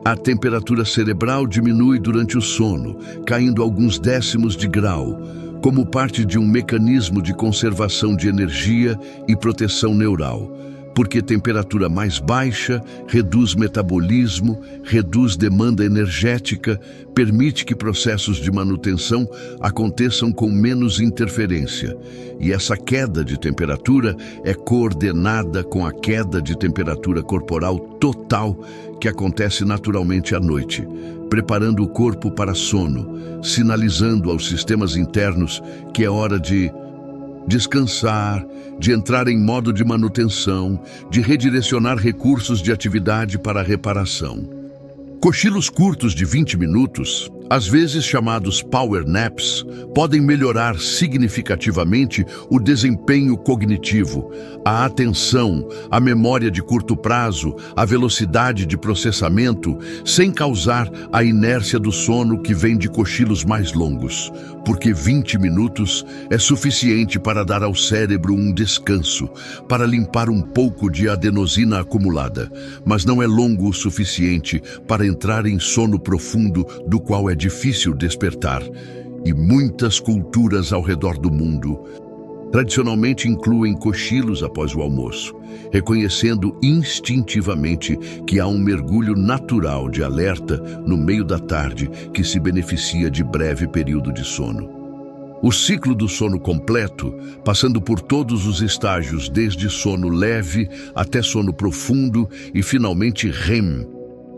A temperatura cerebral diminui durante o sono, caindo alguns décimos de grau, como parte de um mecanismo de conservação de energia e proteção neural, porque temperatura mais baixa reduz metabolismo, reduz demanda energética, permite que processos de manutenção aconteçam com menos interferência. E essa queda de temperatura é coordenada com a queda de temperatura corporal total que acontece naturalmente à noite, preparando o corpo para sono, sinalizando aos sistemas internos que é hora de descansar, de entrar em modo de manutenção, de redirecionar recursos de atividade para a reparação. Cochilos curtos de 20 minutos, Às vezes chamados power naps, podem melhorar significativamente o desempenho cognitivo, a atenção, a memória de curto prazo, a velocidade de processamento, sem causar a inércia do sono que vem de cochilos mais longos, porque 20 minutos é suficiente para dar ao cérebro um descanso, para limpar um pouco de adenosina acumulada, mas não é longo o suficiente para entrar em sono profundo do qual é difícil despertar. E muitas culturas ao redor do mundo tradicionalmente incluem cochilos após o almoço, reconhecendo instintivamente que há um mergulho natural de alerta no meio da tarde que se beneficia de breve período de sono. O ciclo do sono completo, passando por todos os estágios desde sono leve até sono profundo e finalmente REM,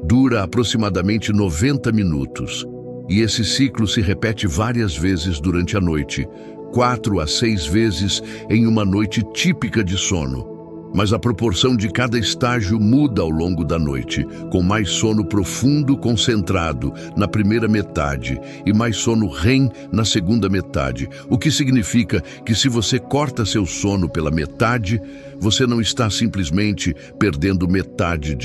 dura aproximadamente 90 minutos. E esse ciclo se repete várias vezes durante a noite, 4 a 6 vezes em uma noite típica de sono. Mas a proporção de cada estágio muda ao longo da noite, com mais sono profundo concentrado na primeira metade e mais sono REM na segunda metade, o que significa que se você corta seu sono pela metade, você não está simplesmente perdendo metade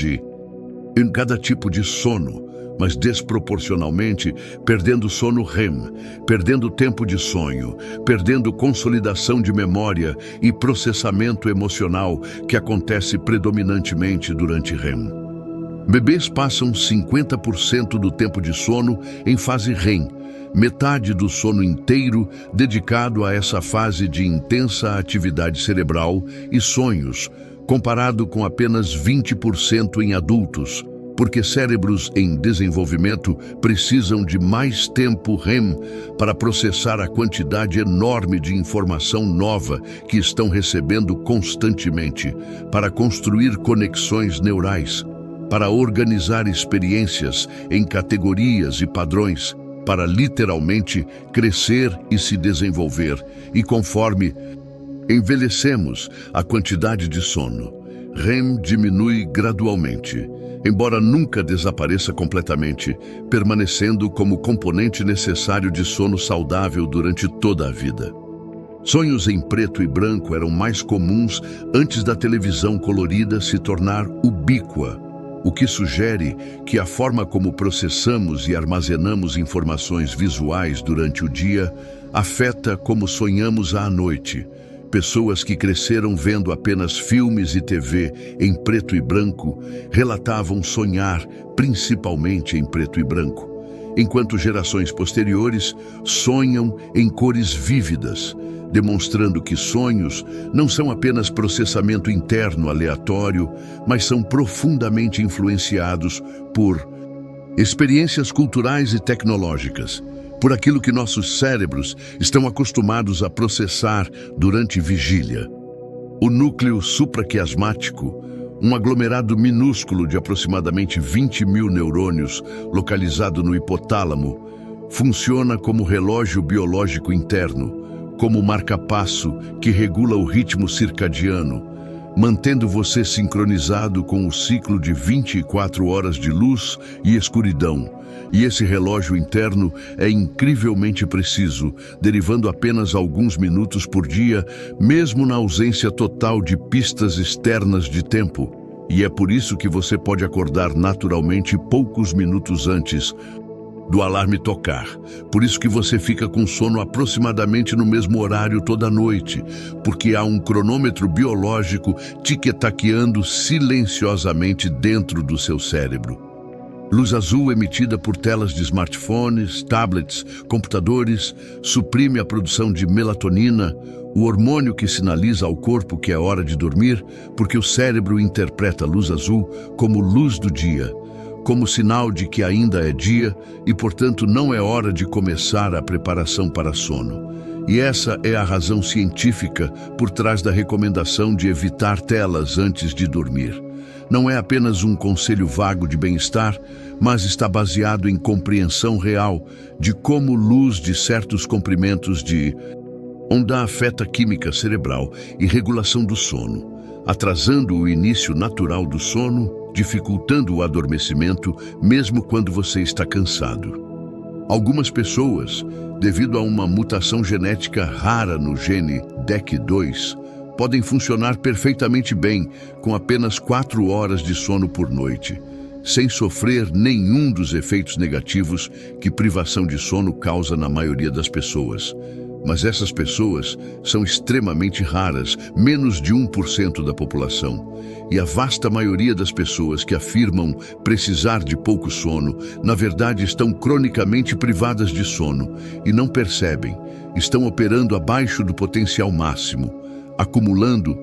em cada tipo de sono, mas desproporcionalmente perdendo sono REM, perdendo tempo de sonho, perdendo consolidação de memória e processamento emocional que acontece predominantemente durante REM. Bebês passam 50% do tempo de sono em fase REM, metade do sono inteiro dedicado a essa fase de intensa atividade cerebral e sonhos, comparado com apenas 20% em adultos, porque cérebros em desenvolvimento precisam de mais tempo REM para processar a quantidade enorme de informação nova que estão recebendo constantemente, para construir conexões neurais, para organizar experiências em categorias e padrões, para literalmente crescer e se desenvolver. E conforme envelhecemos, a quantidade de sono REM diminui gradualmente, embora nunca desapareça completamente, permanecendo como componente necessário de sono saudável durante toda a vida. Sonhos em preto e branco eram mais comuns antes da televisão colorida se tornar ubíqua, o que sugere que a forma como processamos e armazenamos informações visuais durante o dia afeta como sonhamos à noite. Pessoas que cresceram vendo apenas filmes e TV em preto e branco relatavam sonhar principalmente em preto e branco, enquanto gerações posteriores sonham em cores vívidas, demonstrando que sonhos não são apenas processamento interno aleatório, mas são profundamente influenciados por experiências culturais e tecnológicas, por aquilo que nossos cérebros estão acostumados a processar durante vigília. O núcleo supraquiasmático, um aglomerado minúsculo de aproximadamente 20 mil neurônios localizado no hipotálamo, funciona como relógio biológico interno, como marca-passo que regula o ritmo circadiano, mantendo você sincronizado com o ciclo de 24 horas de luz e escuridão. E esse relógio interno é incrivelmente preciso, derivando apenas alguns minutos por dia, mesmo na ausência total de pistas externas de tempo. E é por isso que você pode acordar naturalmente poucos minutos antes do alarme tocar. Por isso que você fica com sono aproximadamente no mesmo horário toda noite, porque há um cronômetro biológico tic-taqueando silenciosamente dentro do seu cérebro. Luz azul emitida por telas de smartphones, tablets, computadores, suprime a produção de melatonina, o hormônio que sinaliza ao corpo que é hora de dormir, porque o cérebro interpreta a luz azul como luz do dia, como sinal de que ainda é dia e, portanto, não é hora de começar a preparação para sono. E essa é a razão científica por trás da recomendação de evitar telas antes de dormir. Não é apenas um conselho vago de bem-estar, mas está baseado em compreensão real de como luz de certos comprimentos de onda afeta a química cerebral e regulação do sono, atrasando o início natural do sono, dificultando o adormecimento, mesmo quando você está cansado. Algumas pessoas, devido a uma mutação genética rara no gene DEC2, podem funcionar perfeitamente bem com apenas 4 horas de sono por noite, sem sofrer nenhum dos efeitos negativos que privação de sono causa na maioria das pessoas. Mas essas pessoas são extremamente raras, menos de 1% da população. E a vasta maioria das pessoas que afirmam precisar de pouco sono, na verdade estão cronicamente privadas de sono e não percebem, estão operando abaixo do potencial máximo, acumulando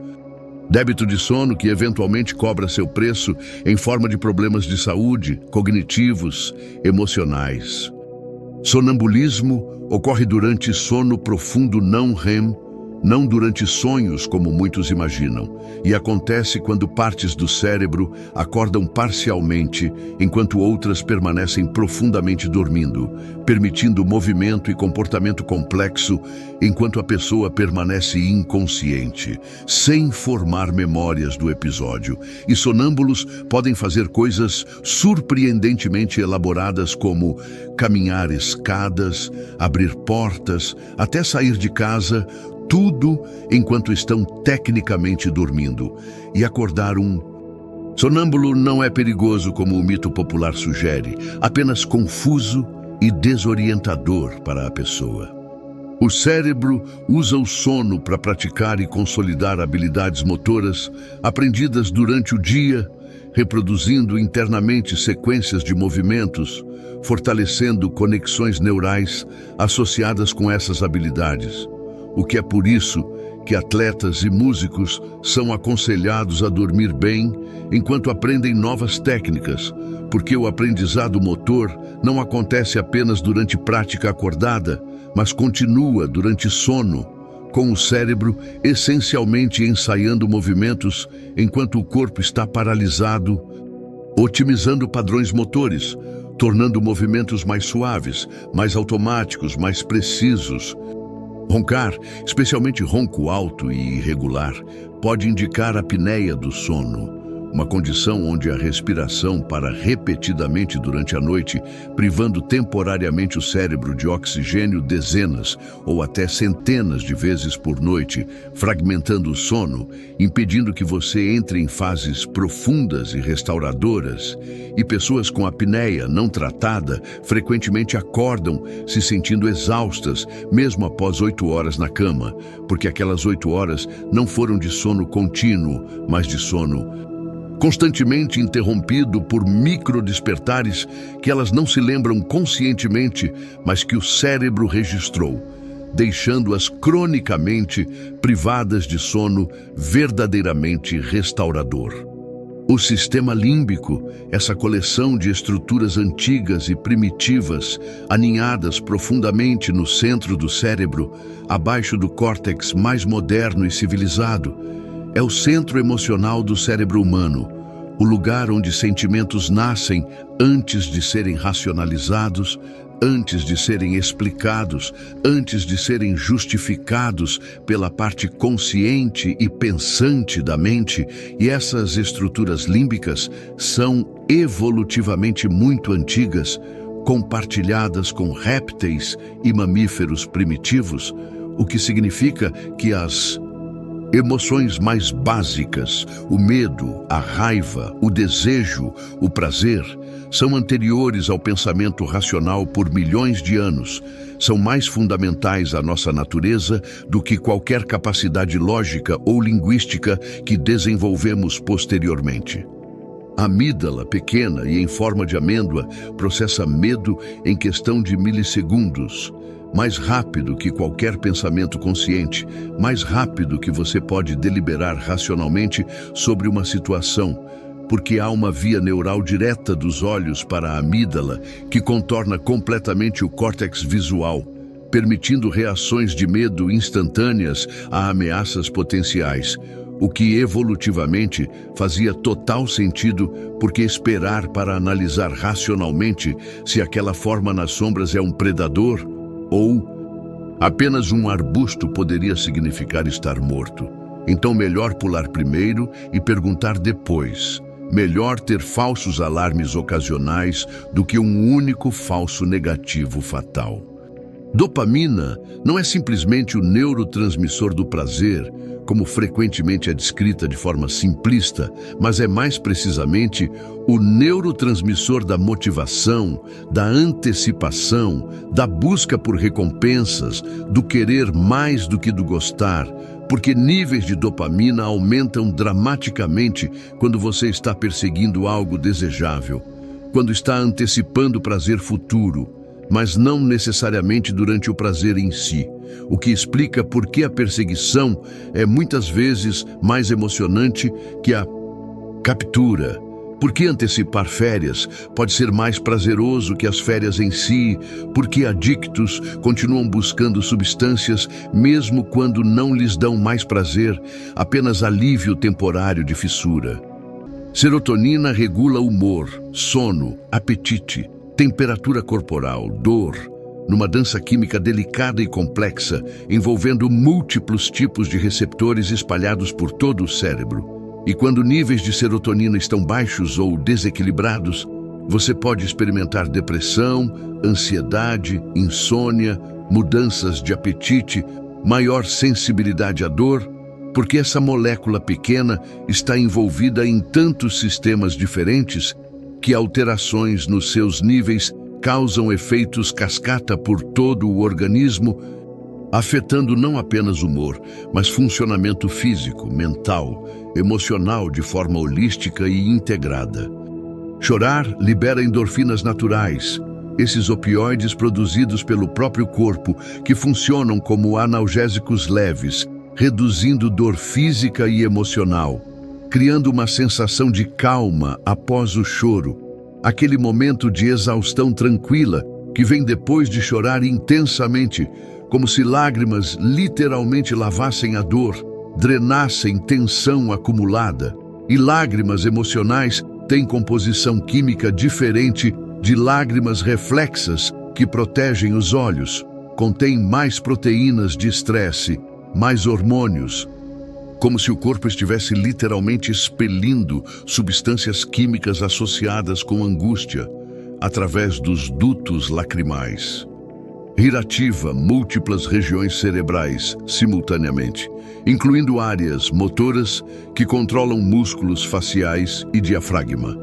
débito de sono que eventualmente cobra seu preço em forma de problemas de saúde, cognitivos, emocionais. Sonambulismo ocorre durante sono profundo não REM, não durante sonhos como muitos imaginam, e acontece quando partes do cérebro acordam parcialmente, enquanto outras permanecem profundamente dormindo, permitindo movimento e comportamento complexo, enquanto a pessoa permanece inconsciente, sem formar memórias do episódio. E sonâmbulos podem fazer coisas surpreendentemente elaboradas como caminhar escadas, abrir portas, até sair de casa, tudo enquanto estão tecnicamente dormindo. E acordar um sonâmbulo não é perigoso como o mito popular sugere, apenas confuso e desorientador para a pessoa. O cérebro usa o sono para praticar e consolidar habilidades motoras aprendidas durante o dia, reproduzindo internamente sequências de movimentos, fortalecendo conexões neurais associadas com essas habilidades. O que é por isso que atletas e músicos são aconselhados a dormir bem enquanto aprendem novas técnicas, porque o aprendizado motor não acontece apenas durante prática acordada, mas continua durante sono, com o cérebro essencialmente ensaiando movimentos enquanto o corpo está paralisado, otimizando padrões motores, tornando movimentos mais suaves, mais automáticos, mais precisos. Roncar, especialmente ronco alto e irregular, pode indicar a apneia do sono, uma condição onde a respiração para repetidamente durante a noite, privando temporariamente o cérebro de oxigênio dezenas ou até centenas de vezes por noite, fragmentando o sono, impedindo que você entre em fases profundas e restauradoras. E pessoas com apneia não tratada frequentemente acordam se sentindo exaustas, mesmo após 8 horas na cama, porque aquelas 8 horas não foram de sono contínuo, mas de sono constantemente interrompido por microdespertares que elas não se lembram conscientemente, mas que o cérebro registrou, deixando-as cronicamente privadas de sono verdadeiramente restaurador. O sistema límbico, essa coleção de estruturas antigas e primitivas, aninhadas profundamente no centro do cérebro, abaixo do córtex mais moderno e civilizado, é o centro emocional do cérebro humano, o lugar onde sentimentos nascem antes de serem racionalizados, antes de serem explicados, antes de serem justificados pela parte consciente e pensante da mente. E essas estruturas límbicas são evolutivamente muito antigas, compartilhadas com répteis e mamíferos primitivos, o que significa que as emoções mais básicas, o medo, a raiva, o desejo, o prazer, são anteriores ao pensamento racional por milhões de anos. São mais fundamentais à nossa natureza do que qualquer capacidade lógica ou linguística que desenvolvemos posteriormente. A amígdala, pequena e em forma de amêndoa, processa medo em questão de milissegundos, mais rápido que qualquer pensamento consciente, mais rápido que você pode deliberar racionalmente sobre uma situação, porque há uma via neural direta dos olhos para a amígdala que contorna completamente o córtex visual, permitindo reações de medo instantâneas a ameaças potenciais, o que evolutivamente fazia total sentido, porque esperar para analisar racionalmente se aquela forma nas sombras é um predador ou apenas um arbusto poderia significar estar morto. Então melhor pular primeiro e perguntar depois, melhor ter falsos alarmes ocasionais do que um único falso negativo fatal. Dopamina não é simplesmente o neurotransmissor do prazer, como frequentemente é descrita de forma simplista, mas é mais precisamente o neurotransmissor da motivação, da antecipação, da busca por recompensas, do querer mais do que do gostar, porque níveis de dopamina aumentam dramaticamente quando você está perseguindo algo desejável, quando está antecipando prazer futuro, mas não necessariamente durante o prazer em si, o que explica por que a perseguição é muitas vezes mais emocionante que a captura. Por que antecipar férias pode ser mais prazeroso que as férias em si? Por que adictos continuam buscando substâncias mesmo quando não lhes dão mais prazer, apenas alívio temporário de fissura? Serotonina regula humor, sono, apetite, temperatura corporal, dor, numa dança química delicada e complexa, envolvendo múltiplos tipos de receptores espalhados por todo o cérebro. E quando níveis de serotonina estão baixos ou desequilibrados, você pode experimentar depressão, ansiedade, insônia, mudanças de apetite, maior sensibilidade à dor, porque essa molécula pequena está envolvida em tantos sistemas diferentes que alterações nos seus níveis causam efeitos cascata por todo o organismo, afetando não apenas humor, mas funcionamento físico, mental, emocional de forma holística e integrada. Chorar libera endorfinas naturais, esses opioides produzidos pelo próprio corpo que funcionam como analgésicos leves, reduzindo dor física e emocional, criando uma sensação de calma após o choro, aquele momento de exaustão tranquila que vem depois de chorar intensamente, como se lágrimas literalmente lavassem a dor, drenassem tensão acumulada. E lágrimas emocionais têm composição química diferente de lágrimas reflexas que protegem os olhos, contêm mais proteínas de estresse, mais hormônios, como se o corpo estivesse literalmente expelindo substâncias químicas associadas com angústia, através dos dutos lacrimais. Rir ativa múltiplas regiões cerebrais simultaneamente, incluindo áreas motoras que controlam músculos faciais e diafragma,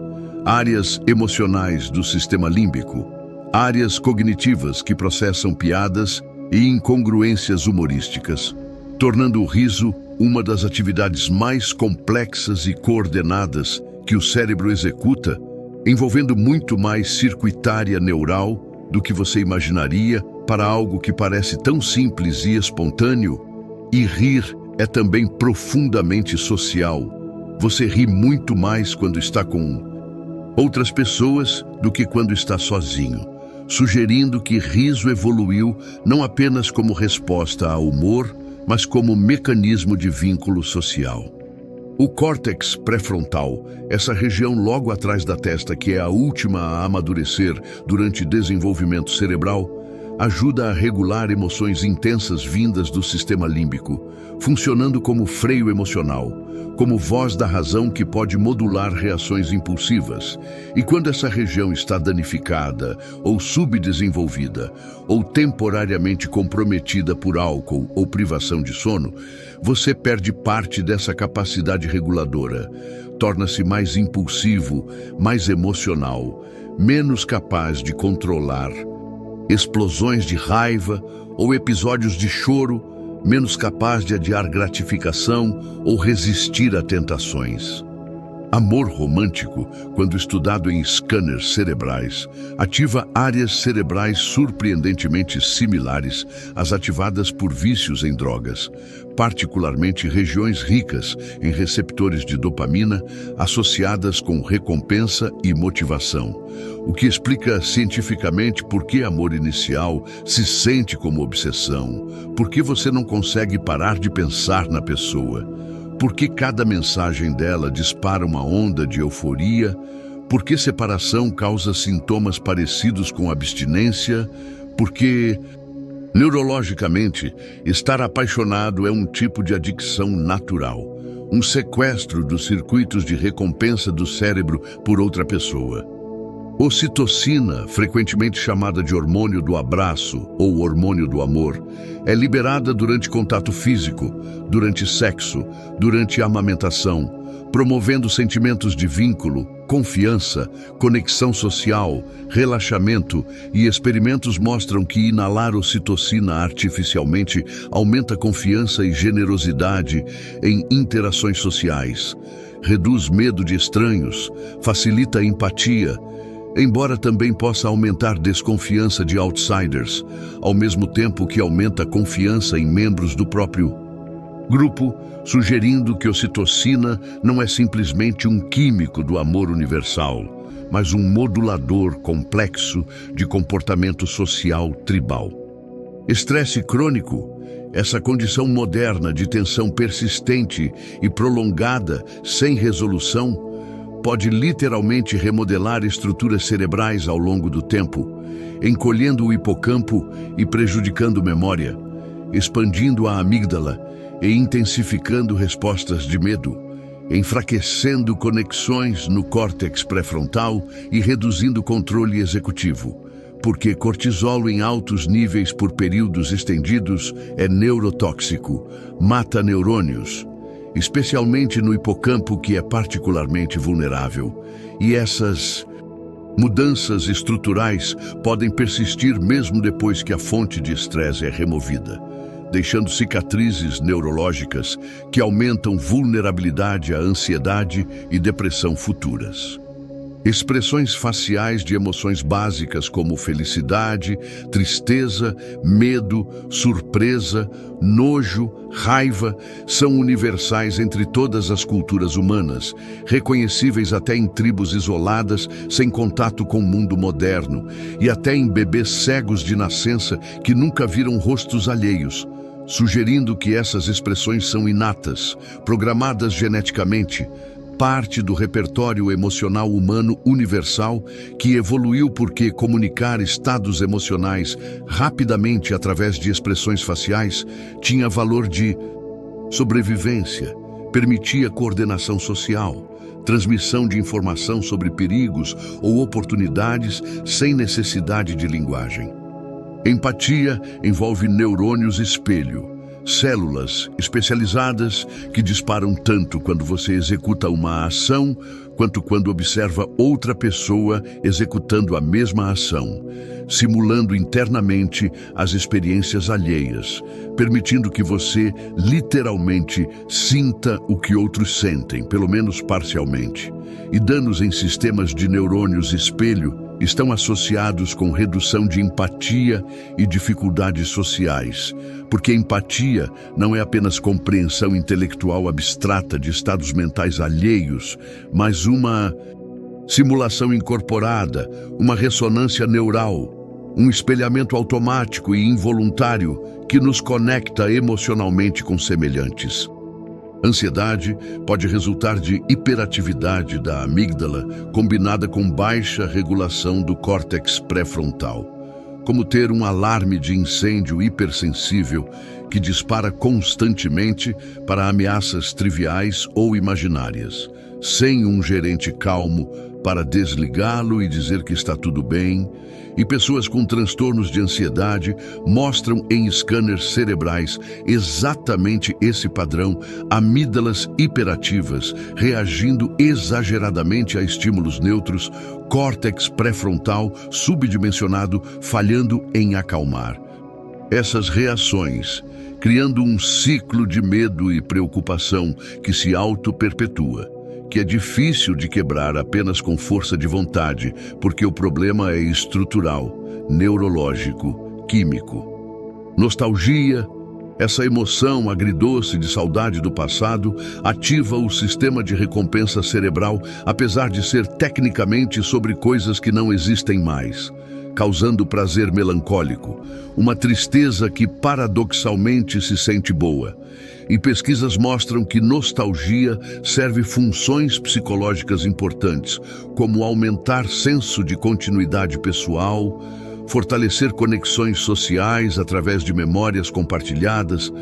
áreas emocionais do sistema límbico, áreas cognitivas que processam piadas e incongruências humorísticas, tornando o riso uma das atividades mais complexas e coordenadas que o cérebro executa, envolvendo muito mais circuitária neural do que você imaginaria para algo que parece tão simples e espontâneo. E rir é também profundamente social. Você ri muito mais quando está com outras pessoas do que quando está sozinho, sugerindo que riso evoluiu não apenas como resposta ao humor, mas como mecanismo de vínculo social. O córtex pré-frontal, essa região logo atrás da testa que é a última a amadurecer durante desenvolvimento cerebral, ajuda a regular emoções intensas vindas do sistema límbico, funcionando como freio emocional, como voz da razão que pode modular reações impulsivas. E quando essa região está danificada ou subdesenvolvida, ou temporariamente comprometida por álcool ou privação de sono, você perde parte dessa capacidade reguladora, torna-se mais impulsivo, mais emocional, menos capaz de controlar explosões de raiva ou episódios de choro, menos capaz de adiar gratificação ou resistir a tentações. Amor romântico, quando estudado em scanners cerebrais, ativa áreas cerebrais surpreendentemente similares às ativadas por vícios em drogas, particularmente regiões ricas em receptores de dopamina associadas com recompensa e motivação, o que explica cientificamente por que amor inicial se sente como obsessão, por que você não consegue parar de pensar na pessoa, por que cada mensagem dela dispara uma onda de euforia, por que separação causa sintomas parecidos com abstinência, porque, neurologicamente, estar apaixonado é um tipo de adicção natural, um sequestro dos circuitos de recompensa do cérebro por outra pessoa. Ocitocina, frequentemente chamada de hormônio do abraço ou hormônio do amor, é liberada durante contato físico, durante sexo, durante amamentação, promovendo sentimentos de vínculo, confiança, conexão social, relaxamento, e experimentos mostram que inalar ocitocina artificialmente aumenta a confiança e generosidade em interações sociais, reduz medo de estranhos, facilita a empatia, embora também possa aumentar desconfiança de outsiders, ao mesmo tempo que aumenta a confiança em membros do próprio grupo, sugerindo que ocitocina não é simplesmente um químico do amor universal, mas um modulador complexo de comportamento social tribal. Estresse crônico, essa condição moderna de tensão persistente e prolongada sem resolução, pode literalmente remodelar estruturas cerebrais ao longo do tempo, encolhendo o hipocampo e prejudicando memória, expandindo a amígdala e intensificando respostas de medo, enfraquecendo conexões no córtex pré-frontal e reduzindo controle executivo, porque cortisol em altos níveis por períodos estendidos é neurotóxico, mata neurônios, especialmente no hipocampo, que é particularmente vulnerável. E essas mudanças estruturais podem persistir mesmo depois que a fonte de estresse é removida, deixando cicatrizes neurológicas que aumentam vulnerabilidade à ansiedade e depressão futuras. Expressões faciais de emoções básicas como felicidade, tristeza, medo, surpresa, nojo, raiva são universais entre todas as culturas humanas, reconhecíveis até em tribos isoladas sem contato com o mundo moderno e até em bebês cegos de nascença que nunca viram rostos alheios, sugerindo que essas expressões são inatas, programadas geneticamente, parte do repertório emocional humano universal que evoluiu porque comunicar estados emocionais rapidamente através de expressões faciais tinha valor de sobrevivência, permitia coordenação social, transmissão de informação sobre perigos ou oportunidades sem necessidade de linguagem. Empatia envolve neurônios espelho, células especializadas que disparam tanto quando você executa uma ação quanto quando observa outra pessoa executando a mesma ação, simulando internamente as experiências alheias, permitindo que você literalmente sinta o que outros sentem, pelo menos parcialmente. E danos em sistemas de neurônios espelho estão associados com redução de empatia e dificuldades sociais, porque empatia não é apenas compreensão intelectual abstrata de estados mentais alheios, mas uma simulação incorporada, uma ressonância neural, um espelhamento automático e involuntário que nos conecta emocionalmente com semelhantes. Ansiedade pode resultar de hiperatividade da amígdala combinada com baixa regulação do córtex pré-frontal, como ter um alarme de incêndio hipersensível que dispara constantemente para ameaças triviais ou imaginárias, sem um gerente calmo para desligá-lo e dizer que está tudo bem. E pessoas com transtornos de ansiedade mostram em scanners cerebrais exatamente esse padrão, amígdalas hiperativas, reagindo exageradamente a estímulos neutros, córtex pré-frontal subdimensionado, falhando em acalmar. Essas reações, criando um ciclo de medo e preocupação que se auto-perpetua, que é difícil de quebrar apenas com força de vontade, porque o problema é estrutural, neurológico, químico. Nostalgia, essa emoção agridoce de saudade do passado, ativa o sistema de recompensa cerebral, apesar de ser tecnicamente sobre coisas que não existem mais, causando prazer melancólico, uma tristeza que paradoxalmente se sente boa. E pesquisas mostram que nostalgia serve funções psicológicas importantes, como aumentar senso de continuidade pessoal, fortalecer conexões sociais através de memórias compartilhadas,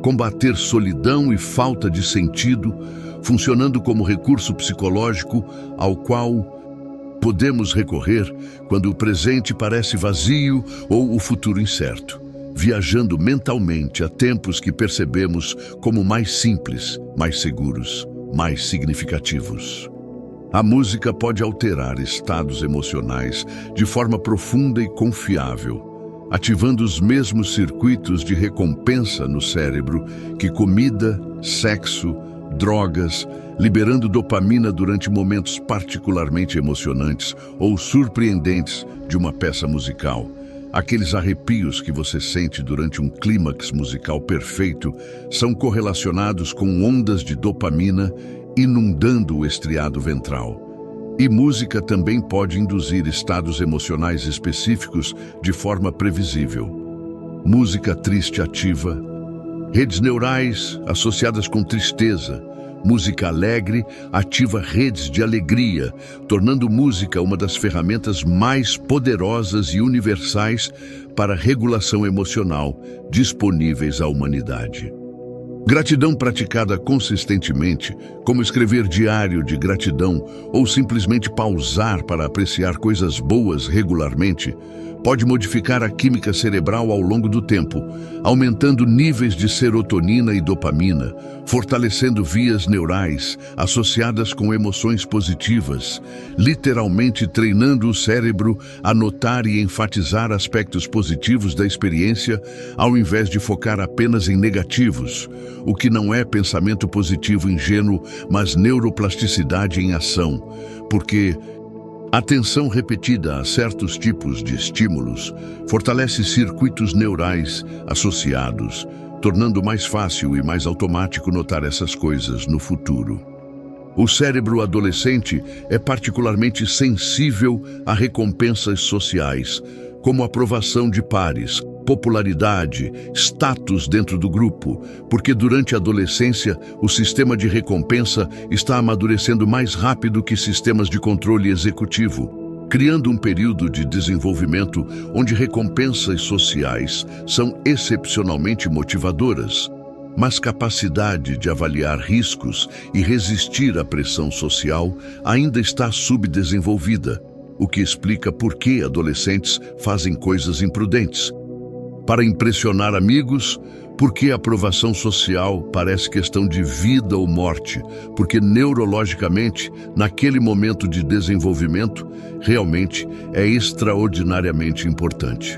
combater solidão e falta de sentido, funcionando como recurso psicológico ao qual podemos recorrer quando o presente parece vazio ou o futuro incerto, viajando mentalmente a tempos que percebemos como mais simples, mais seguros, mais significativos. A música pode alterar estados emocionais de forma profunda e confiável, ativando os mesmos circuitos de recompensa no cérebro que comida, sexo, drogas, liberando dopamina durante momentos particularmente emocionantes ou surpreendentes de uma peça musical. Aqueles arrepios que você sente durante um clímax musical perfeito são correlacionados com ondas de dopamina inundando o estriado ventral. E música também pode induzir estados emocionais específicos de forma previsível. Música triste ativa redes neurais associadas com tristeza. Música alegre ativa redes de alegria, tornando música uma das ferramentas mais poderosas e universais para a regulação emocional disponíveis à humanidade. Gratidão praticada consistentemente, como escrever diário de gratidão ou simplesmente pausar para apreciar coisas boas regularmente, pode modificar a química cerebral ao longo do tempo, aumentando níveis de serotonina e dopamina, fortalecendo vias neurais associadas com emoções positivas, literalmente treinando o cérebro a notar e enfatizar aspectos positivos da experiência, ao invés de focar apenas em negativos, o que não é pensamento positivo ingênuo, mas neuroplasticidade em ação, porque atenção repetida a certos tipos de estímulos fortalece circuitos neurais associados, tornando mais fácil e mais automático notar essas coisas no futuro. O cérebro adolescente é particularmente sensível a recompensas sociais, como aprovação de pares, popularidade, status dentro do grupo, porque durante a adolescência o sistema de recompensa está amadurecendo mais rápido que sistemas de controle executivo, criando um período de desenvolvimento onde recompensas sociais são excepcionalmente motivadoras, mas capacidade de avaliar riscos e resistir à pressão social ainda está subdesenvolvida, o que explica por que adolescentes fazem coisas imprudentes. Para impressionar amigos, porque a aprovação social parece questão de vida ou morte, porque neurologicamente, naquele momento de desenvolvimento, realmente é extraordinariamente importante.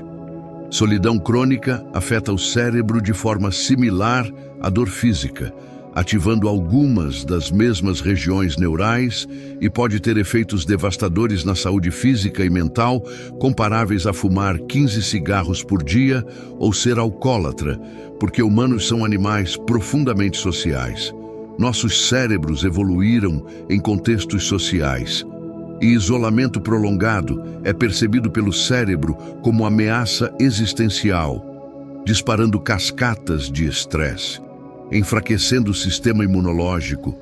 Solidão crônica afeta o cérebro de forma similar à dor física, ativando algumas das mesmas regiões neurais e pode ter efeitos devastadores na saúde física e mental, comparáveis a fumar 15 cigarros por dia ou ser alcoólatra, porque humanos são animais profundamente sociais. Nossos cérebros evoluíram em contextos sociais, e isolamento prolongado é percebido pelo cérebro como ameaça existencial, disparando cascatas de estresse, enfraquecendo o sistema imunológico,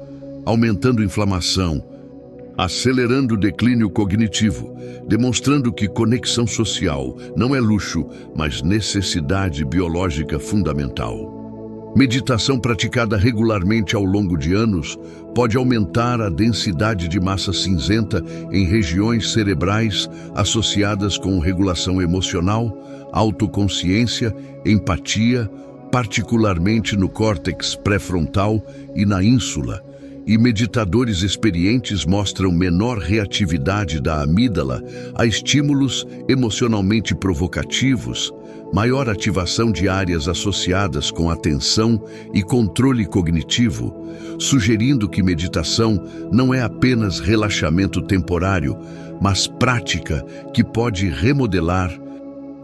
aumentando inflamação, acelerando o declínio cognitivo, demonstrando que conexão social não é luxo, mas necessidade biológica fundamental. Meditação praticada regularmente ao longo de anos pode aumentar a densidade de massa cinzenta em regiões cerebrais associadas com regulação emocional, autoconsciência, empatia, particularmente no córtex pré-frontal e na ínsula, e meditadores experientes mostram menor reatividade da amígdala a estímulos emocionalmente provocativos, maior ativação de áreas associadas com atenção e controle cognitivo, sugerindo que meditação não é apenas relaxamento temporário, mas prática que pode remodelar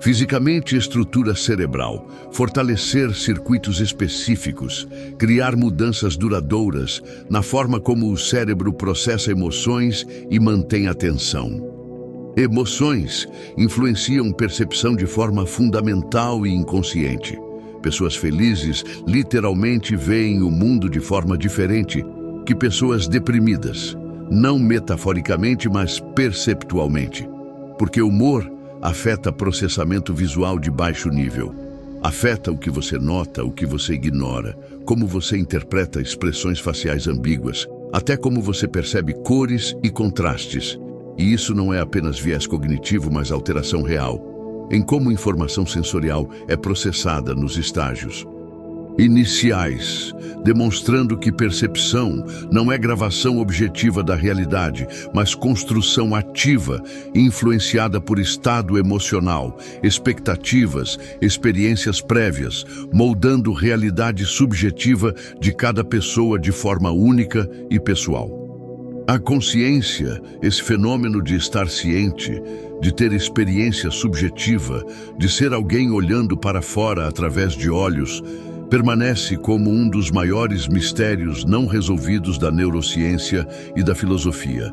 fisicamente estrutura cerebral, fortalecer circuitos específicos, criar mudanças duradouras na forma como o cérebro processa emoções e mantém atenção. Emoções influenciam percepção de forma fundamental e inconsciente. Pessoas felizes literalmente veem o mundo de forma diferente que pessoas deprimidas, não metaforicamente, mas perceptualmente, porque o humor afeta processamento visual de baixo nível. Afeta o que você nota, o que você ignora, como você interpreta expressões faciais ambíguas, até como você percebe cores e contrastes. E isso não é apenas viés cognitivo, mas alteração real, em como informação sensorial é processada nos estágios iniciais, demonstrando que percepção não é gravação objetiva da realidade, mas construção ativa, influenciada por estado emocional, expectativas, experiências prévias, moldando realidade subjetiva de cada pessoa de forma única e pessoal. A consciência, esse fenômeno de estar ciente, de ter experiência subjetiva, de ser alguém olhando para fora através de olhos, permanece como um dos maiores mistérios não resolvidos da neurociência e da filosofia.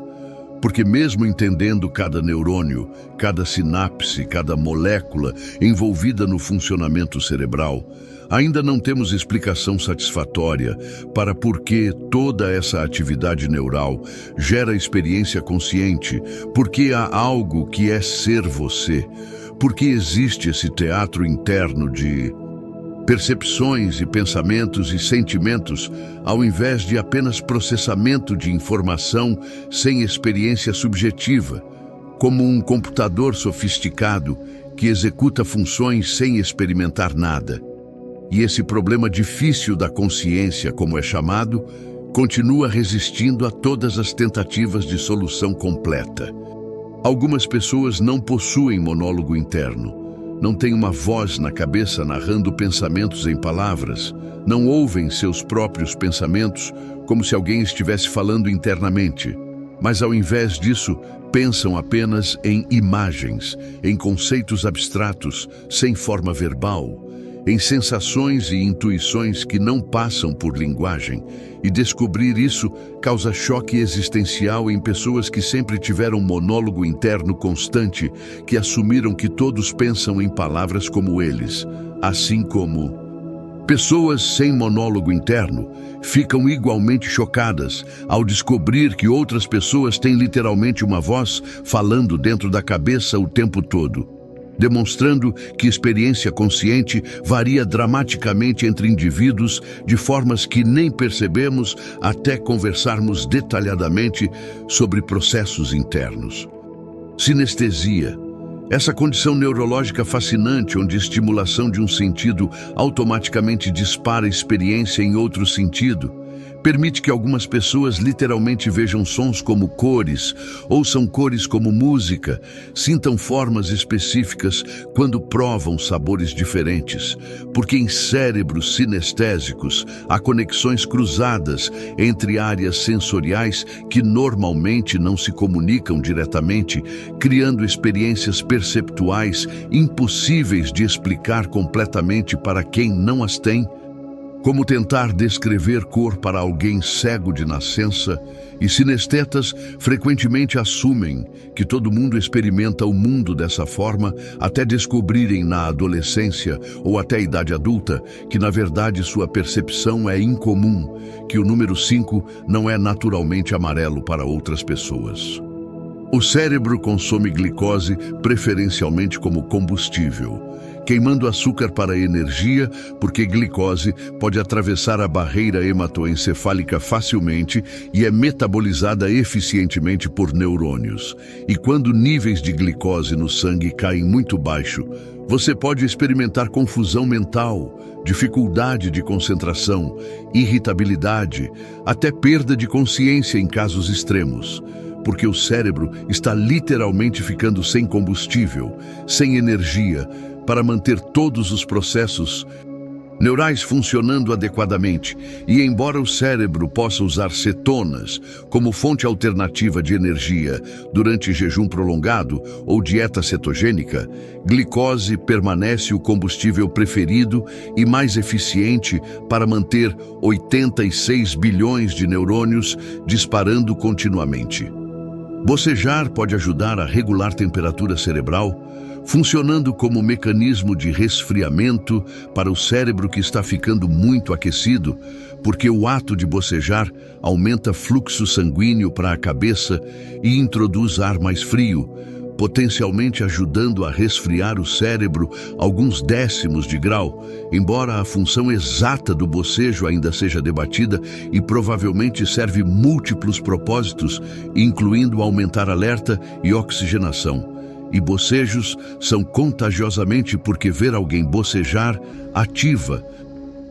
Porque mesmo entendendo cada neurônio, cada sinapse, cada molécula envolvida no funcionamento cerebral, ainda não temos explicação satisfatória para por que toda essa atividade neural gera experiência consciente, porque há algo que é ser você, porque existe esse teatro interno de percepções e pensamentos e sentimentos, ao invés de apenas processamento de informação sem experiência subjetiva, como um computador sofisticado que executa funções sem experimentar nada. E esse problema difícil da consciência, como é chamado, continua resistindo a todas as tentativas de solução completa. Algumas pessoas não possuem monólogo interno. Não têm uma voz na cabeça narrando pensamentos em palavras, não ouvem seus próprios pensamentos como se alguém estivesse falando internamente, mas ao invés disso, pensam apenas em imagens, em conceitos abstratos, sem forma verbal, em sensações e intuições que não passam por linguagem, e descobrir isso causa choque existencial em pessoas que sempre tiveram um monólogo interno constante, que assumiram que todos pensam em palavras como eles, assim como pessoas sem monólogo interno ficam igualmente chocadas ao descobrir que outras pessoas têm literalmente uma voz falando dentro da cabeça o tempo todo, demonstrando que experiência consciente varia dramaticamente entre indivíduos de formas que nem percebemos até conversarmos detalhadamente sobre processos internos. Sinestesia. Essa condição neurológica fascinante onde a estimulação de um sentido automaticamente dispara a experiência em outro sentido, permite que algumas pessoas literalmente vejam sons como cores, ouçam cores como música, sintam formas específicas quando provam sabores diferentes, porque em cérebros sinestésicos há conexões cruzadas entre áreas sensoriais que normalmente não se comunicam diretamente, criando experiências perceptuais impossíveis de explicar completamente para quem não as tem. Como tentar descrever cor para alguém cego de nascença, e sinestetas frequentemente assumem que todo mundo experimenta o mundo dessa forma até descobrirem na adolescência ou até a idade adulta que na verdade sua percepção é incomum, que o número 5 não é naturalmente amarelo para outras pessoas. O cérebro consome glicose preferencialmente como combustível, queimando açúcar para energia, porque glicose pode atravessar a barreira hematoencefálica facilmente e é metabolizada eficientemente por neurônios. E quando níveis de glicose no sangue caem muito baixo, você pode experimentar confusão mental, dificuldade de concentração, irritabilidade, até perda de consciência em casos extremos, porque o cérebro está literalmente ficando sem combustível, sem energia, para manter todos os processos neurais funcionando adequadamente. E embora o cérebro possa usar cetonas como fonte alternativa de energia durante jejum prolongado ou dieta cetogênica, glicose permanece o combustível preferido e mais eficiente para manter 86 bilhões de neurônios disparando continuamente. Bocejar pode ajudar a regular a temperatura cerebral, funcionando como mecanismo de resfriamento para o cérebro que está ficando muito aquecido, porque o ato de bocejar aumenta fluxo sanguíneo para a cabeça e introduz ar mais frio, potencialmente ajudando a resfriar o cérebro alguns décimos de grau, embora a função exata do bocejo ainda seja debatida e provavelmente serve múltiplos propósitos, incluindo aumentar alerta e oxigenação. E bocejos são contagiosamente porque ver alguém bocejar ativa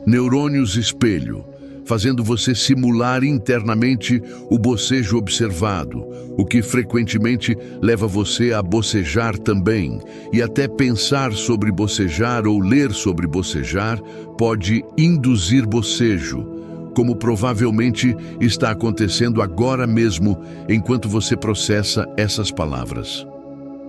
neurônios espelho, fazendo você simular internamente o bocejo observado, o que frequentemente leva você a bocejar também, e até pensar sobre bocejar ou ler sobre bocejar pode induzir bocejo, como provavelmente está acontecendo agora mesmo enquanto você processa essas palavras.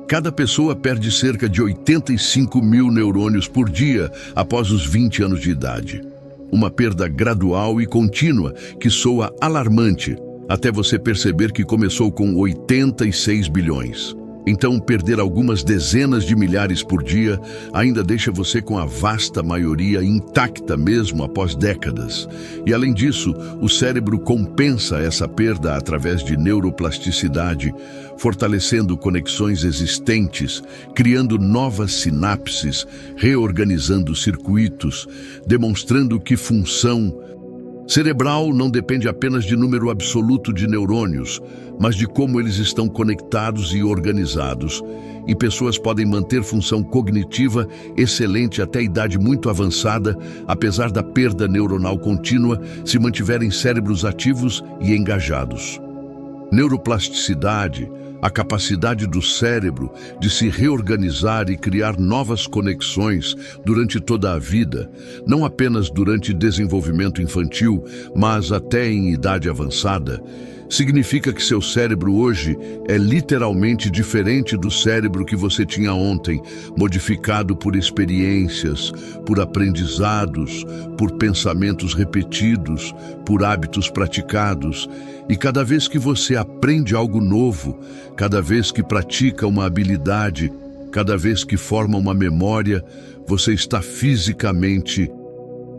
Cada pessoa perde cerca de 85 mil neurônios por dia após os 20 anos de idade. Uma perda gradual e contínua que soa alarmante até você perceber que começou com 86 bilhões. Então, perder algumas dezenas de milhares por dia ainda deixa você com a vasta maioria intacta mesmo após décadas. E além disso, o cérebro compensa essa perda através de neuroplasticidade, fortalecendo conexões existentes, criando novas sinapses, reorganizando circuitos, demonstrando que função cerebral não depende apenas de número absoluto de neurônios, mas de como eles estão conectados e organizados. E pessoas podem manter função cognitiva excelente até a idade muito avançada, apesar da perda neuronal contínua, se mantiverem cérebros ativos e engajados. Neuroplasticidade, a capacidade do cérebro de se reorganizar e criar novas conexões durante toda a vida, não apenas durante desenvolvimento infantil, mas até em idade avançada, significa que seu cérebro hoje é literalmente diferente do cérebro que você tinha ontem, modificado por experiências, por aprendizados, por pensamentos repetidos, por hábitos praticados. E cada vez que você aprende algo novo, cada vez que pratica uma habilidade, cada vez que forma uma memória, você está fisicamente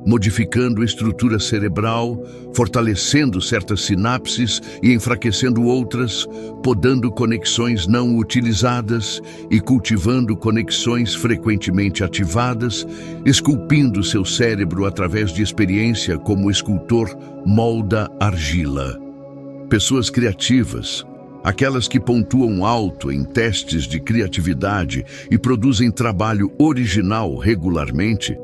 modificando a estrutura cerebral, fortalecendo certas sinapses e enfraquecendo outras, podando conexões não utilizadas e cultivando conexões frequentemente ativadas, esculpindo seu cérebro através de experiência como o escultor molda argila. Pessoas criativas, aquelas que pontuam alto em testes de criatividade e produzem trabalho original regularmente,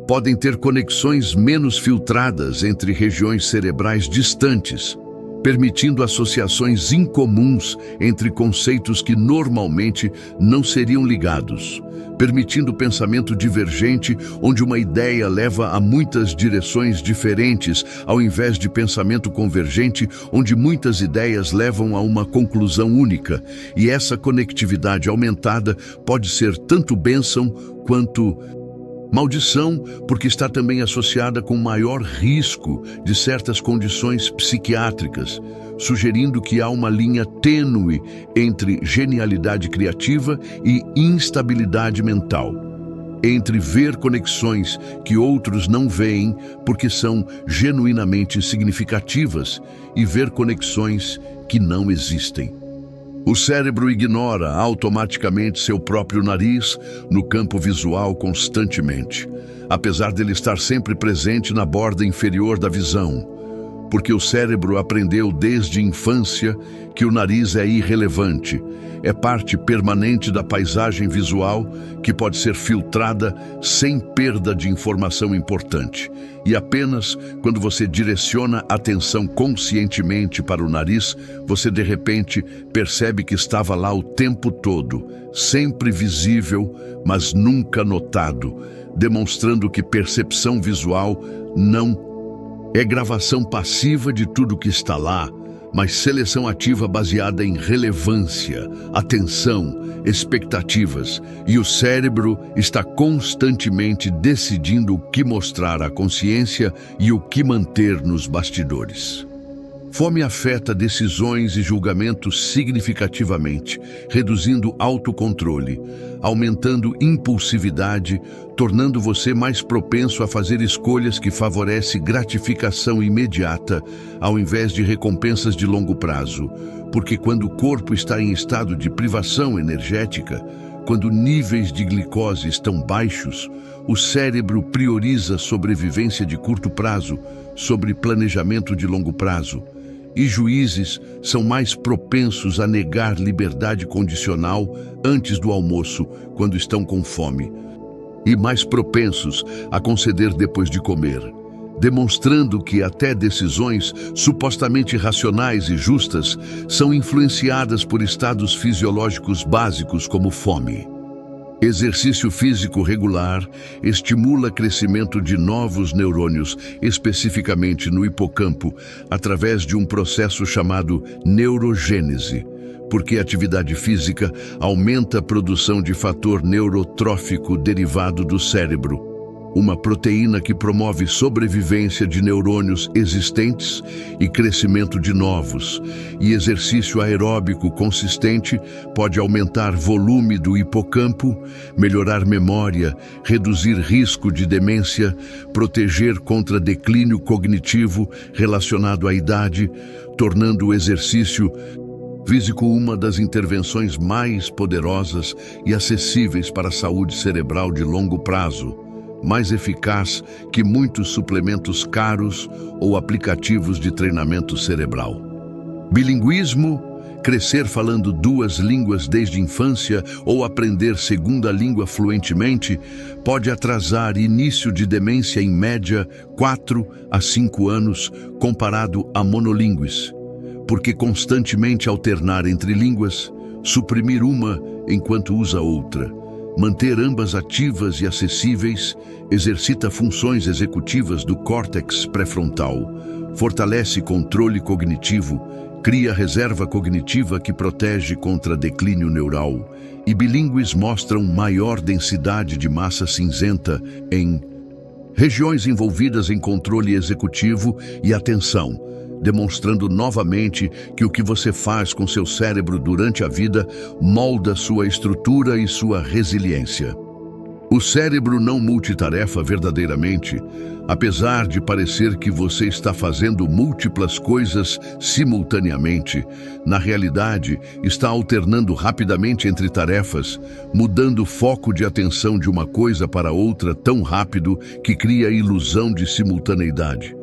podem ter conexões menos filtradas entre regiões cerebrais distantes, permitindo associações incomuns entre conceitos que normalmente não seriam ligados, permitindo pensamento divergente onde uma ideia leva a muitas direções diferentes, ao invés de pensamento convergente onde muitas ideias levam a uma conclusão única. E essa conectividade aumentada pode ser tanto bênção quanto maldição, porque está também associada com maior risco de certas condições psiquiátricas, sugerindo que há uma linha tênue entre genialidade criativa e instabilidade mental, entre ver conexões que outros não veem porque são genuinamente significativas e ver conexões que não existem. O cérebro ignora automaticamente seu próprio nariz no campo visual constantemente, apesar dele estar sempre presente na borda inferior da visão, porque o cérebro aprendeu desde a infância que o nariz é irrelevante, é parte permanente da paisagem visual que pode ser filtrada sem perda de informação importante. E apenas quando você direciona a atenção conscientemente para o nariz, você de repente percebe que estava lá o tempo todo, sempre visível, mas nunca notado, demonstrando que percepção visual não é gravação passiva de tudo que está lá, mas seleção ativa baseada em relevância, atenção, expectativas, e o cérebro está constantemente decidindo o que mostrar à consciência e o que manter nos bastidores. Fome afeta decisões e julgamentos significativamente, reduzindo autocontrole, aumentando impulsividade, tornando você mais propenso a fazer escolhas que favorecem gratificação imediata, ao invés de recompensas de longo prazo. Porque quando o corpo está em estado de privação energética, quando níveis de glicose estão baixos, o cérebro prioriza sobrevivência de curto prazo sobre planejamento de longo prazo. E juízes são mais propensos a negar liberdade condicional antes do almoço, quando estão com fome, e mais propensos a conceder depois de comer, demonstrando que até decisões supostamente racionais e justas são influenciadas por estados fisiológicos básicos como fome. Exercício físico regular estimula crescimento de novos neurônios, especificamente no hipocampo, através de um processo chamado neurogênese, porque a atividade física aumenta a produção de fator neurotrófico derivado do cérebro, uma proteína que promove sobrevivência de neurônios existentes e crescimento de novos. E exercício aeróbico consistente pode aumentar volume do hipocampo, melhorar memória, reduzir risco de demência, proteger contra declínio cognitivo relacionado à idade, tornando o exercício físico uma das intervenções mais poderosas e acessíveis para a saúde cerebral de longo prazo, mais eficaz que muitos suplementos caros ou aplicativos de treinamento cerebral. Bilinguismo, crescer falando duas línguas desde a infância ou aprender segunda língua fluentemente, pode atrasar início de demência em média 4 a 5 anos comparado a monolíngues, porque constantemente alternar entre línguas, suprimir uma enquanto usa outra, manter ambas ativas e acessíveis, exercita funções executivas do córtex pré-frontal, fortalece controle cognitivo, cria reserva cognitiva que protege contra declínio neural, e bilíngues mostram maior densidade de massa cinzenta em regiões envolvidas em controle executivo e atenção, demonstrando novamente que o que você faz com seu cérebro durante a vida molda sua estrutura e sua resiliência. O cérebro não multitarefa verdadeiramente, apesar de parecer que você está fazendo múltiplas coisas simultaneamente. Na realidade, está alternando rapidamente entre tarefas, mudando o foco de atenção de uma coisa para outra tão rápido que cria a ilusão de simultaneidade.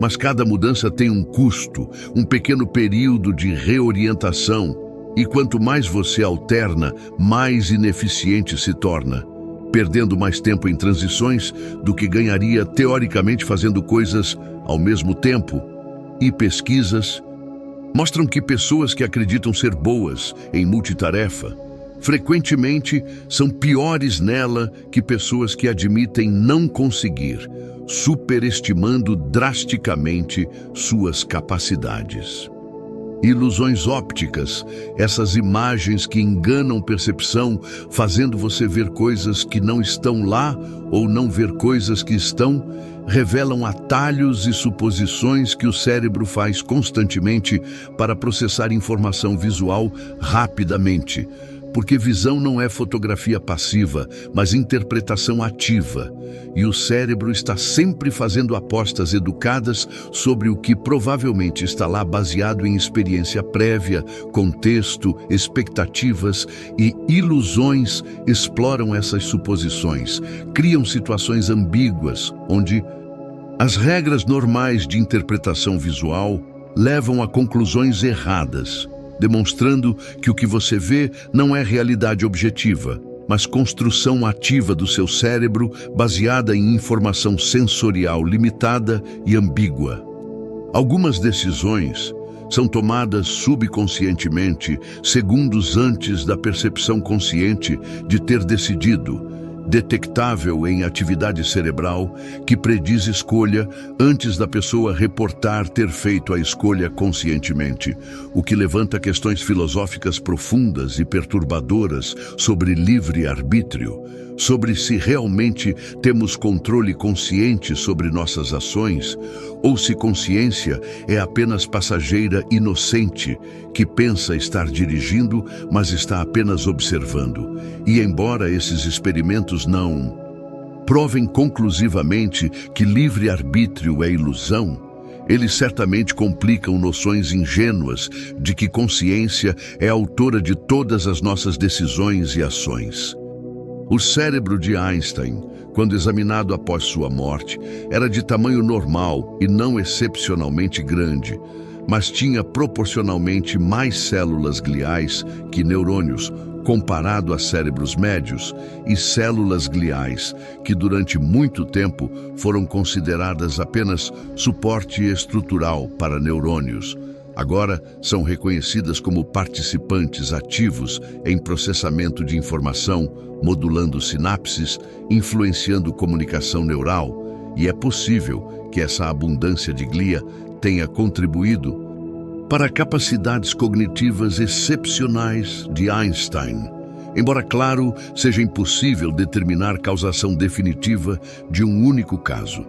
Mas cada mudança tem um custo, um pequeno período de reorientação, e quanto mais você alterna, mais ineficiente se torna, perdendo mais tempo em transições do que ganharia teoricamente fazendo coisas ao mesmo tempo. E pesquisas mostram que pessoas que acreditam ser boas em multitarefa frequentemente são piores nela que pessoas que admitem não conseguir, superestimando drasticamente suas capacidades. Ilusões ópticas, essas imagens que enganam percepção, fazendo você ver coisas que não estão lá ou não ver coisas que estão, revelam atalhos e suposições que o cérebro faz constantemente para processar informação visual rapidamente. Porque visão não é fotografia passiva, mas interpretação ativa. E o cérebro está sempre fazendo apostas educadas sobre o que provavelmente está lá baseado em experiência prévia, contexto, expectativas e ilusões exploram essas suposições, criam situações ambíguas, onde as regras normais de interpretação visual levam a conclusões erradas, demonstrando que o que você vê não é realidade objetiva, mas construção ativa do seu cérebro baseada em informação sensorial limitada e ambígua. Algumas decisões são tomadas subconscientemente, segundos antes da percepção consciente de ter decidido, detectável em atividade cerebral que prediz escolha antes da pessoa reportar ter feito a escolha conscientemente, o que levanta questões filosóficas profundas e perturbadoras sobre livre-arbítrio, sobre se realmente temos controle consciente sobre nossas ações, ou se consciência é apenas passageira inocente que pensa estar dirigindo, mas está apenas observando. E embora esses experimentos não provem conclusivamente que livre-arbítrio é ilusão, eles certamente complicam noções ingênuas de que consciência é autora de todas as nossas decisões e ações. O cérebro de Einstein, quando examinado após sua morte, era de tamanho normal e não excepcionalmente grande, mas tinha proporcionalmente mais células gliais que neurônios, comparado a cérebros médios, e células gliais, que durante muito tempo foram consideradas apenas suporte estrutural para neurônios. Agora são reconhecidas como participantes ativos em processamento de informação, modulando sinapses, influenciando comunicação neural, e é possível que essa abundância de glia tenha contribuído para capacidades cognitivas excepcionais de Einstein. Embora, claro, seja impossível determinar causação definitiva de um único caso.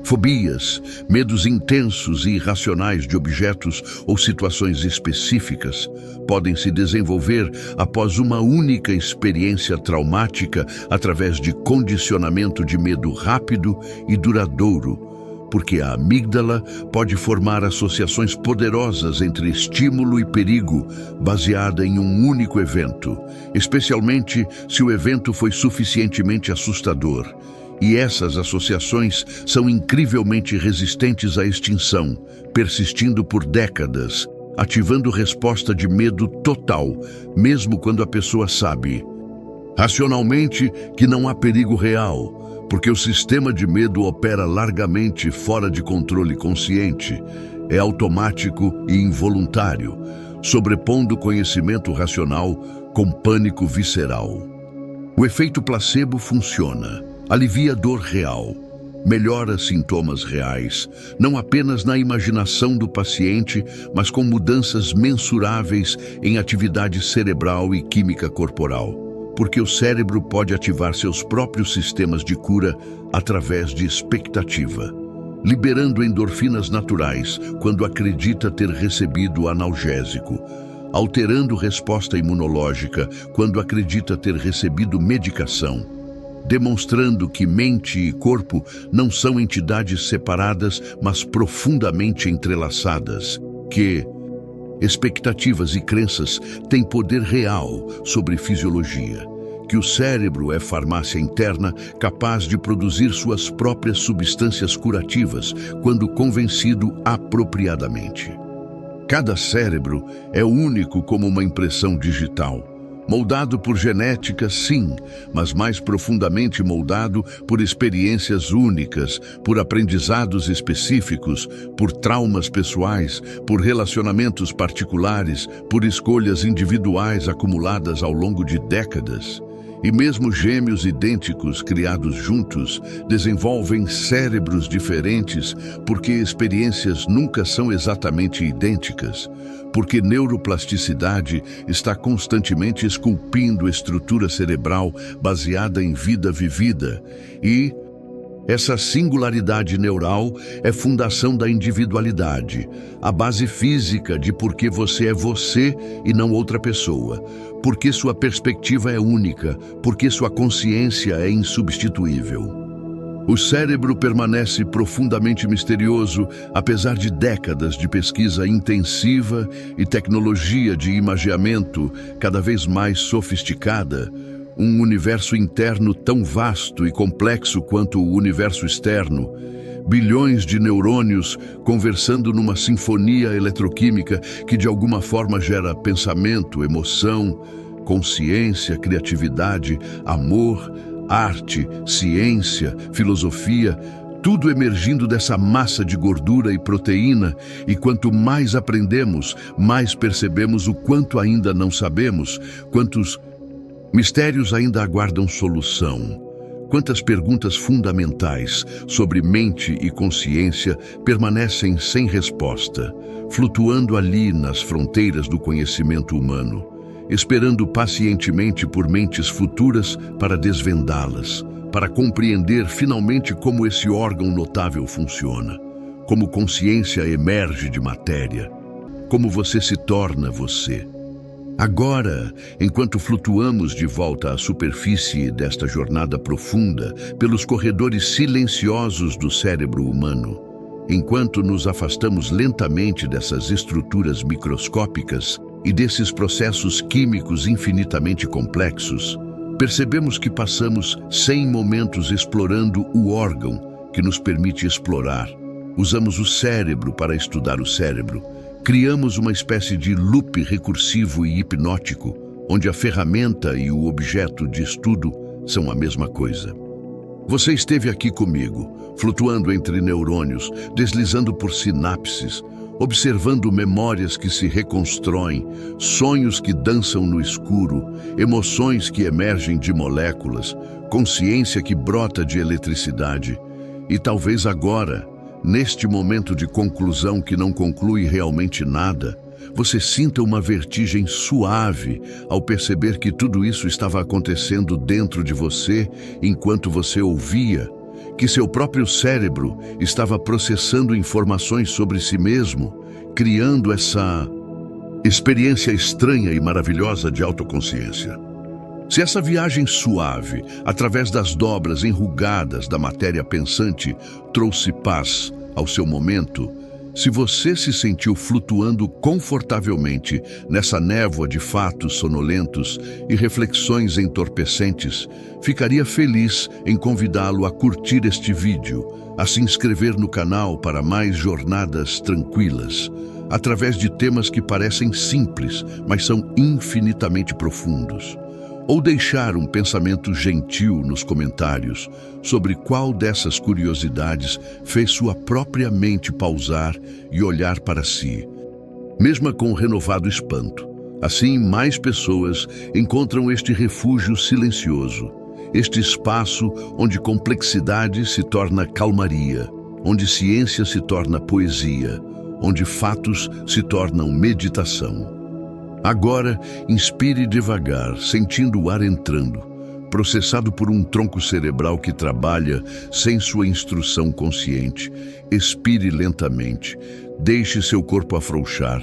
Fobias, medos intensos e irracionais de objetos ou situações específicas podem se desenvolver após uma única experiência traumática através de condicionamento de medo rápido e duradouro, porque a amígdala pode formar associações poderosas entre estímulo e perigo, baseada em um único evento, especialmente se o evento foi suficientemente assustador. E essas associações são incrivelmente resistentes à extinção, persistindo por décadas, ativando resposta de medo total, mesmo quando a pessoa sabe, racionalmente, que não há perigo real, porque o sistema de medo opera largamente fora de controle consciente, é automático e involuntário, sobrepondo o conhecimento racional com pânico visceral. O efeito placebo funciona. Alivia dor real, melhora sintomas reais, não apenas na imaginação do paciente, mas com mudanças mensuráveis em atividade cerebral e química corporal, porque o cérebro pode ativar seus próprios sistemas de cura através de expectativa, liberando endorfinas naturais quando acredita ter recebido analgésico, alterando resposta imunológica quando acredita ter recebido medicação, demonstrando que mente e corpo não são entidades separadas, mas profundamente entrelaçadas, que expectativas e crenças têm poder real sobre fisiologia, que o cérebro é farmácia interna capaz de produzir suas próprias substâncias curativas quando convencido apropriadamente. Cada cérebro é único como uma impressão digital, moldado por genética, sim, mas mais profundamente moldado por experiências únicas, por aprendizados específicos, por traumas pessoais, por relacionamentos particulares, por escolhas individuais acumuladas ao longo de décadas. E mesmo gêmeos idênticos criados juntos desenvolvem cérebros diferentes porque experiências nunca são exatamente idênticas, porque neuroplasticidade está constantemente esculpindo estrutura cerebral baseada em vida vivida e essa singularidade neural é fundação da individualidade, a base física de por que você é você e não outra pessoa, porque sua perspectiva é única, porque sua consciência é insubstituível. O cérebro permanece profundamente misterioso, apesar de décadas de pesquisa intensiva e tecnologia de imageamento cada vez mais sofisticada. Um universo interno tão vasto e complexo quanto o universo externo, bilhões de neurônios conversando numa sinfonia eletroquímica que de alguma forma gera pensamento, emoção, consciência, criatividade, amor, arte, ciência, filosofia, tudo emergindo dessa massa de gordura e proteína, e quanto mais aprendemos, mais percebemos o quanto ainda não sabemos, quantos Mistérios ainda aguardam solução. Quantas perguntas fundamentais sobre mente e consciência permanecem sem resposta, flutuando ali nas fronteiras do conhecimento humano, esperando pacientemente por mentes futuras para desvendá-las, para compreender finalmente como esse órgão notável funciona, como consciência emerge de matéria, como você se torna você. Agora, enquanto flutuamos de volta à superfície desta jornada profunda, pelos corredores silenciosos do cérebro humano, enquanto nos afastamos lentamente dessas estruturas microscópicas e desses processos químicos infinitamente complexos, percebemos que passamos 100 momentos explorando o órgão que nos permite explorar. Usamos o cérebro para estudar o cérebro. Criamos uma espécie de loop recursivo e hipnótico, onde a ferramenta e o objeto de estudo são a mesma coisa. Você esteve aqui comigo, flutuando entre neurônios, deslizando por sinapses, observando memórias que se reconstroem, sonhos que dançam no escuro, emoções que emergem de moléculas, consciência que brota de eletricidade. E talvez agora, neste momento de conclusão que não conclui realmente nada, você sinta uma vertigem suave ao perceber que tudo isso estava acontecendo dentro de você enquanto você ouvia, que seu próprio cérebro estava processando informações sobre si mesmo, criando essa experiência estranha e maravilhosa de autoconsciência. Se essa viagem suave, através das dobras enrugadas da matéria pensante, trouxe paz ao seu momento, se você se sentiu flutuando confortavelmente nessa névoa de fatos sonolentos e reflexões entorpecentes, ficaria feliz em convidá-lo a curtir este vídeo, a se inscrever no canal para mais jornadas tranquilas, através de temas que parecem simples, mas são infinitamente profundos. Ou deixar um pensamento gentil nos comentários sobre qual dessas curiosidades fez sua própria mente pausar e olhar para si, mesmo com renovado espanto. Assim, mais pessoas encontram este refúgio silencioso, este espaço onde complexidade se torna calmaria, onde ciência se torna poesia, onde fatos se tornam meditação. Agora, inspire devagar, sentindo o ar entrando, processado por um tronco cerebral que trabalha sem sua instrução consciente. Expire lentamente, deixe seu corpo afrouxar,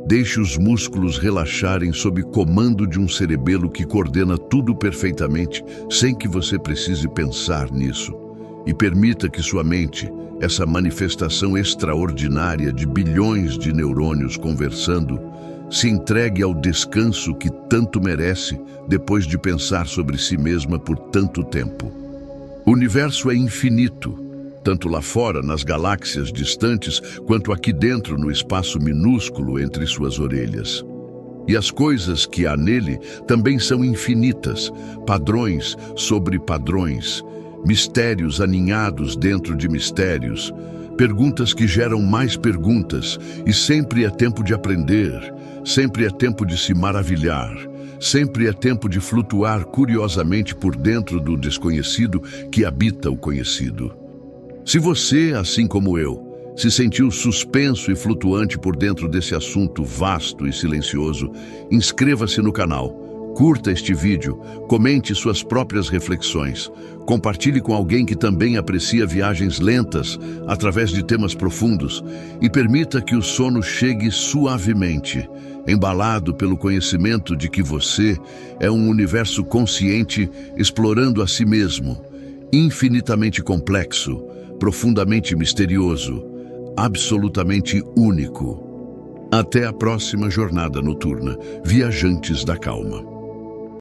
deixe os músculos relaxarem sob comando de um cerebelo que coordena tudo perfeitamente, sem que você precise pensar nisso. E permita que sua mente, essa manifestação extraordinária de bilhões de neurônios conversando, se entregue ao descanso que tanto merece depois de pensar sobre si mesma por tanto tempo. O universo é infinito, tanto lá fora, nas galáxias distantes, quanto aqui dentro, no espaço minúsculo entre suas orelhas. E as coisas que há nele também são infinitas, padrões sobre padrões, mistérios aninhados dentro de mistérios, perguntas que geram mais perguntas, e sempre é tempo de aprender, sempre é tempo de se maravilhar, sempre é tempo de flutuar curiosamente por dentro do desconhecido que habita o conhecido. Se você, assim como eu, se sentiu suspenso e flutuante por dentro desse assunto vasto e silencioso, inscreva-se no canal. Curta este vídeo, comente suas próprias reflexões, compartilhe com alguém que também aprecia viagens lentas através de temas profundos e permita que o sono chegue suavemente, embalado pelo conhecimento de que você é um universo consciente explorando a si mesmo, infinitamente complexo, profundamente misterioso, absolutamente único. Até a próxima jornada noturna, viajantes da calma.